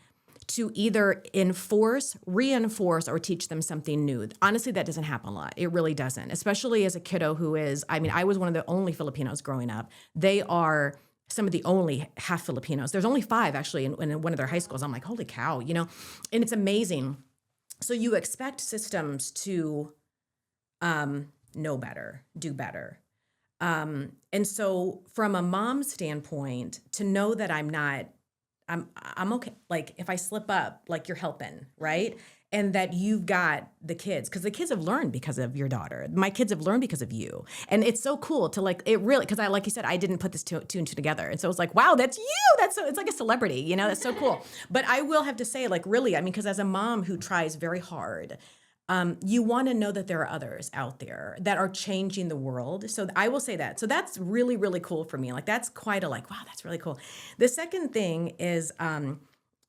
to either enforce, reinforce, or teach them something new. Honestly, that doesn't happen a lot. It really doesn't, especially as a kiddo who is, I was one of the only Filipinos growing up. They are some of the only half Filipinos. There's only 5 actually in one of their high schools. I'm like, holy cow, and it's amazing. So you expect systems to know better, do better. And so from a mom's standpoint, to know that I'm okay. Like if I slip up, like you're helping, right? And that you've got the kids, because the kids have learned because of your daughter. My kids have learned because of you. And it's so cool to like, it really, because like you said, I didn't put this two and two together. And so it's like, wow, that's you. That's so, it's like a celebrity, that's so cool. But I will have to say, like, really, because as a mom who tries very hard, you want to know that there are others out there that are changing the world. So I will say that. So that's really, really cool for me. Like, that's quite wow, that's really cool. The second thing is,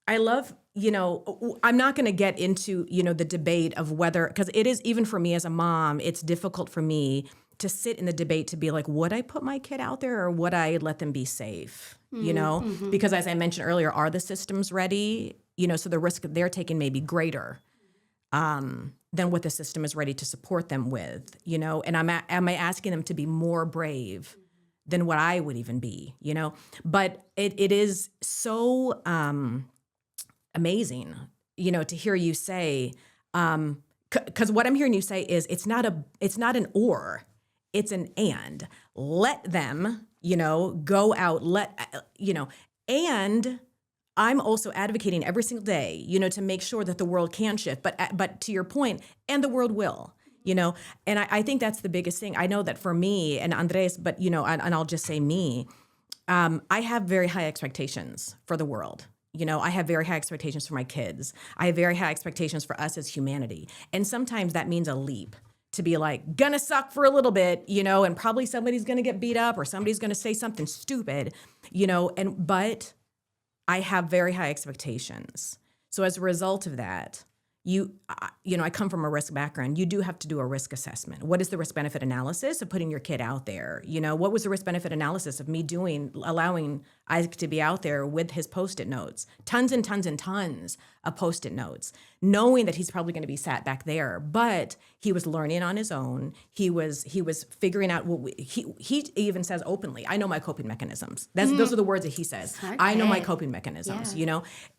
I love I'm not going to get into, the debate of whether, because it is, even for me as a mom, it's difficult for me to sit in the debate to be like, would I put my kid out there or would I let them be safe? Because as I mentioned earlier, are the systems ready? So the risk they're taking may be greater than what the system is ready to support them with, and am I asking them to be more brave than what I would even be, But it is so amazing, to hear you say, because what I'm hearing you say is it's not an or, it's an and. Let them, go out, and I'm also advocating every single day, to make sure that the world can shift. But to your point, and the world will, and I think that's the biggest thing. I know that for me and Andres, but and I'll just say me, I have very high expectations for the world. I have very high expectations for my kids. I have very high expectations for us as humanity. And sometimes that means a leap to be like, gonna suck for a little bit, and probably somebody's gonna get beat up or somebody's gonna say something stupid, but I have very high expectations. So as a result of that, I come from a risk background. You do have to do a risk assessment. What is the risk benefit analysis of putting your kid out there? What was the risk benefit analysis of me allowing Isaac to be out there with his Post-it notes, tons and tons and tons of Post-it notes, knowing that he's probably going to be sat back there, but he was learning on his own. He was figuring out he even says openly, I know my coping mechanisms. Those are the words that he says. Smart I know my kid. coping mechanisms,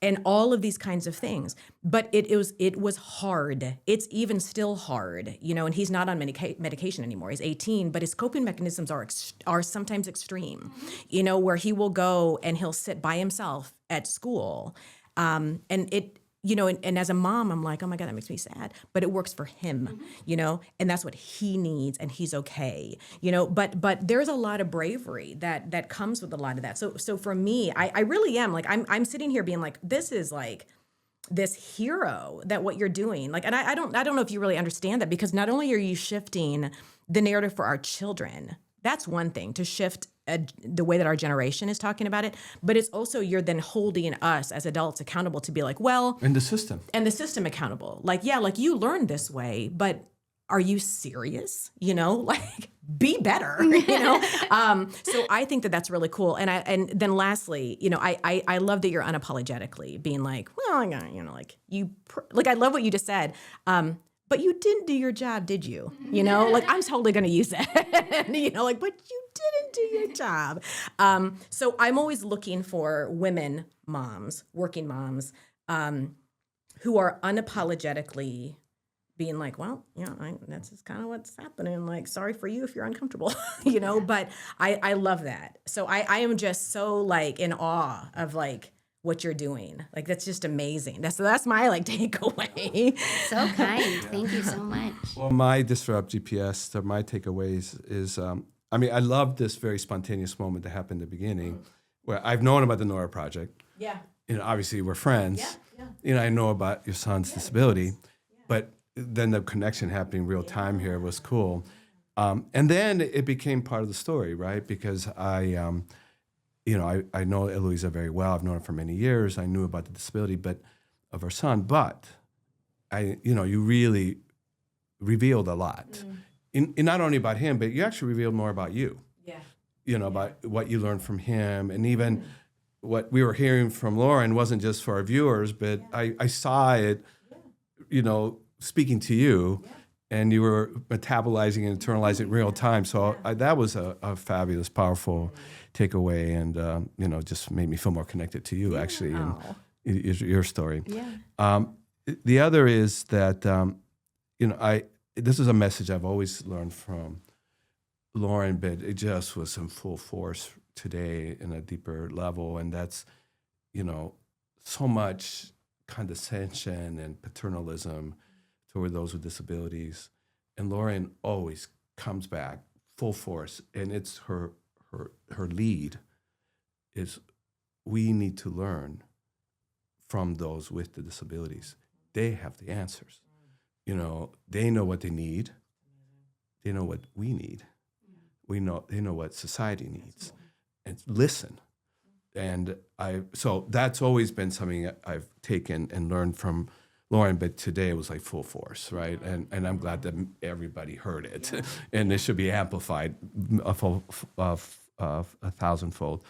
and all of these kinds of things. But it was hard. It's even still hard, and he's not on medication anymore. He's 18, but his coping mechanisms are sometimes extreme, where he will go and he'll sit by himself at school. And as a mom, I'm like, oh my God, that makes me sad. But it works for him, and that's what he needs, and he's okay, But there's a lot of bravery that comes with a lot of that. So for me, I really am like, I'm sitting here being like, this is like this hero that what you're doing. Like, and I don't know if you really understand that, because not only are you shifting the narrative for our children, that's one thing, to shift the way that our generation is talking about it, but it's also you're then holding us as adults accountable to be like, well, And the system. accountable. Like, yeah, like you learned this way, but are you serious? Like be better, So I think that that's really cool. And then lastly, I love that you're unapologetically being like, well, I love what you just said. But you didn't do your job, did you? Like I'm totally going to use that, but you didn't do your job. So I'm always looking for women moms, working moms, who are unapologetically being like, well, that's just kind of what's happening. Like, sorry for you if you're uncomfortable, but I love that. So I am just so like in awe of like what you're doing. Like, that's just amazing. That's my like takeaway. So kind. Thank you so much. Well, my Disrupt GPS, my takeaways is, I love this very spontaneous moment that happened in the beginning, where I've known about the Nora Project. Yeah. Obviously we're friends. Yeah. I know about your son's disability, but then the connection happening real time here was cool. And then it became part of the story, right? Because I know Eloiza very well. I've known her for many years. I knew about the disability of her son, but you really revealed a lot. In not only about him, but you actually revealed more about you. Yeah. About what you learned from him, and even what we were hearing from Lauren wasn't just for our viewers, but I saw it, speaking to you, and you were metabolizing and internalizing it in real time. So that was a fabulous, powerful takeaway, and just made me feel more connected to you, actually, and your story. Yeah. The other is that this is a message I've always learned from Lauren, but it just was in full force today in a deeper level, and that's so much condescension and paternalism toward those with disabilities, and Lauren always comes back full force, and it's her lead is, we need to learn from those with the disabilities. They have the answers. They know what they need. They know what we need. They know what society needs. And listen. and so that's always been something I've taken and learned from Lauren, but today it was like full force, right? And I'm glad that everybody heard it, and it should be amplified a thousandfold.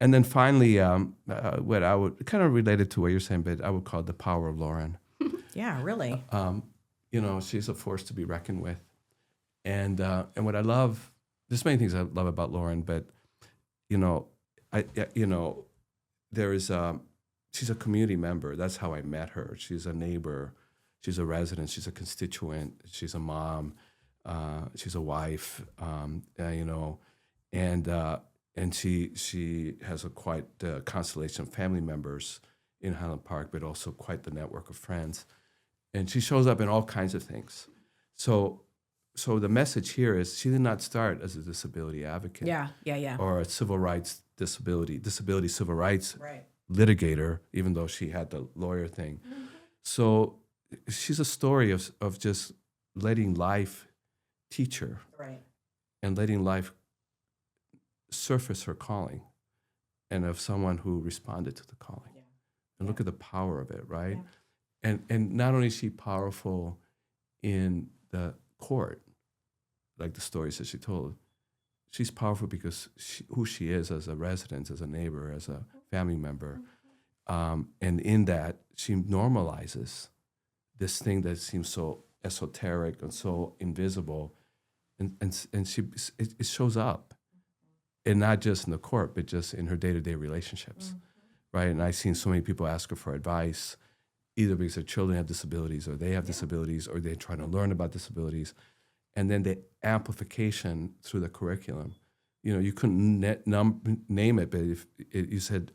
And then finally, what I would kind of related to what you're saying, but I would call it the power of Lauren. Yeah, really. She's a force to be reckoned with, and what I love, there's many things I love about Lauren, but there is she's a community member. That's how I met her. She's a neighbor, she's a resident, she's a constituent, she's a mom, she's a wife, and she has a quite constellation of family members in Highland Park, but also quite the network of friends. And she shows up in all kinds of things. So the message here is she did not start as a disability advocate. Yeah. Or a civil rights disability civil rights Right. litigator, even though she had the lawyer thing. Mm-hmm. So she's a story of just letting life teach her. Right. And letting life surface her calling, and of someone who responded to the calling. Yeah. And look at the power of it, right? Yeah. And not only is she powerful in the court, like the stories that she told, she's powerful because who she is as a resident, as a neighbor, as a family member. And in that, she normalizes this thing that seems so esoteric and so invisible, and it shows up. And not just in the court, but just in her day-to-day relationships, right? And I've seen so many people ask her for advice, either because their children have disabilities, or they have disabilities, or they're trying to learn about disabilities. And then the amplification through the curriculum. You couldn't name it, but if you said,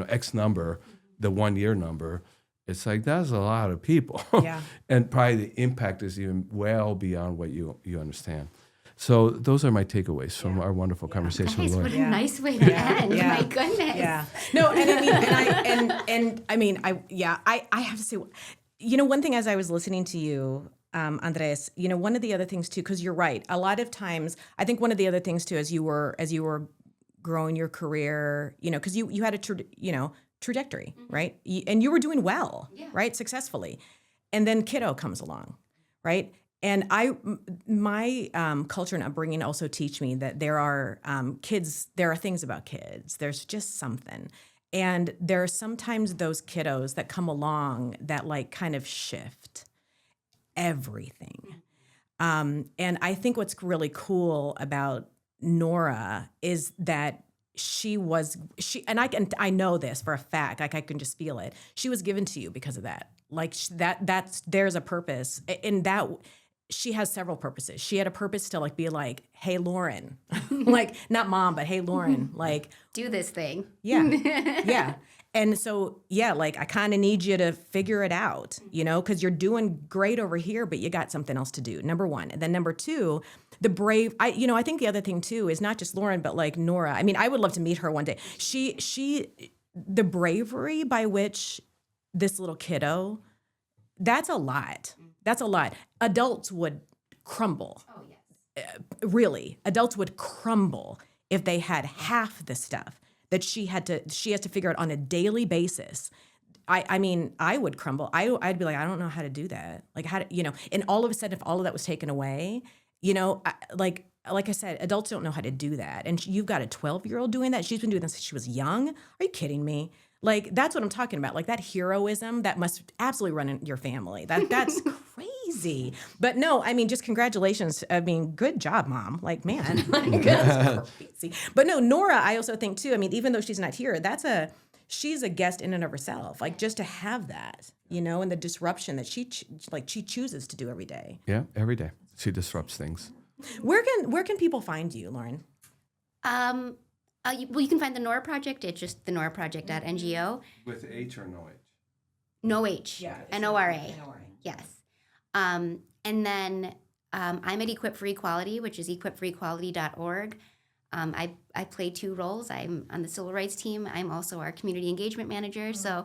X number, the 1 year number, it's like, that's a lot of people. Yeah. And probably the impact is even well beyond what you understand. So those are my takeaways from our wonderful conversation Guys, with what Lauren. a nice way to end. Yeah. My goodness. Yeah. No, I have to say, one thing as I was listening to you, Andres, one of the other things too, because you're right. A lot of times, I think one of the other things too, as you were growing your career, because you had a trajectory, right? And you were doing well, right? Successfully. And then kiddo comes along, right? And my culture and upbringing also teach me that there are things about kids. There's just something. And there are sometimes those kiddos that come along that like kind of shift everything. And I think what's really cool about Nora is that I know this for a fact, like I can just feel it. She was given to you because of that. Like there's a purpose in that. She has several purposes. She had a purpose to like be like, hey, Lauren, like not mom, but hey, Lauren, like do this thing. Yeah. Yeah. And so, like I kind of need you to figure it out, because you're doing great over here, but you got something else to do. Number one. And then number two, the brave, I think the other thing too is not just Lauren, but like Nora. I mean, I would love to meet her one day. The bravery by which this little kiddo, that's a lot. That's a lot. Adults would crumble. Oh, yes. Really, adults would crumble if they had half the stuff that she has to figure out on a daily basis. I mean, I would crumble. I'd be like, I don't know how to do that. Like how to, and all of a sudden, if all of that was taken away, like I said, adults don't know how to do that. And you've got a 12-year-old doing that. She's been doing this since she was young. Are you kidding me? Like, that's what I'm talking about. Like, that heroism, that must absolutely run in your family. That's crazy. But no, I mean, just congratulations. I mean, good job, Mom. Like, man, like, that's crazy. But no, Nora, I also think, too, I mean, even though she's not here, she's a guest in and of herself. Like, just to have that, and the disruption that she chooses to do every day. Yeah, every day. She disrupts things. Where can people find you, Lauren? You can find the Nora Project. It's just the Nora Project.ngo. With H or no H? No H. Yeah. Nora. Yes. And then I'm at Equip for Equality, which is equipforequality.org. I play two roles. I'm on the civil rights team. I'm also our community engagement manager. Mm-hmm. So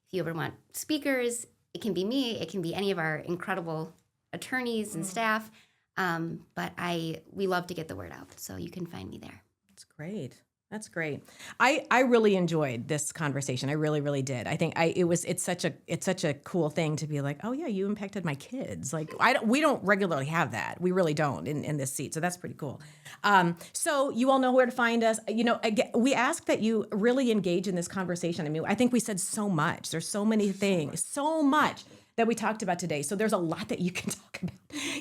if you ever want speakers, it can be me. It can be any of our incredible attorneys and staff. But we love to get the word out. So you can find me there. That's great. That's great. I really enjoyed this conversation. I really, really did. I think it's such a cool thing to be like, oh yeah, you impacted my kids. Like we don't regularly have that. We really don't in this seat. So that's pretty cool. So you all know where to find us. You know, again, we ask that you really engage in this conversation. I mean, I think we said so much. There's so many things, so much that we talked about today. So there's a lot that you can talk about.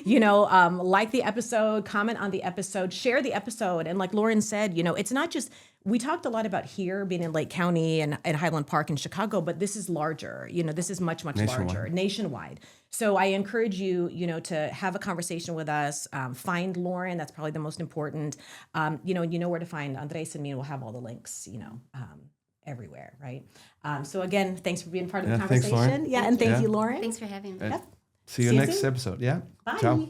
You know, like the episode, comment on the episode, share the episode. And like Lauren said, you know, it's not just, we talked a lot about here being in Lake County and Highland Park in Chicago, but this is larger. You know, this is much, much larger, nationwide. So I encourage you, you know, to have a conversation with us. Find Lauren. That's probably the most important. You know where to find Andres and me. We'll have all the links, you know, everywhere, right? So again, thanks for being part of the Thanks, conversation. Lauren. And thank you, Lauren. Thanks for having me. See you next episode. Yeah. Bye. Ciao.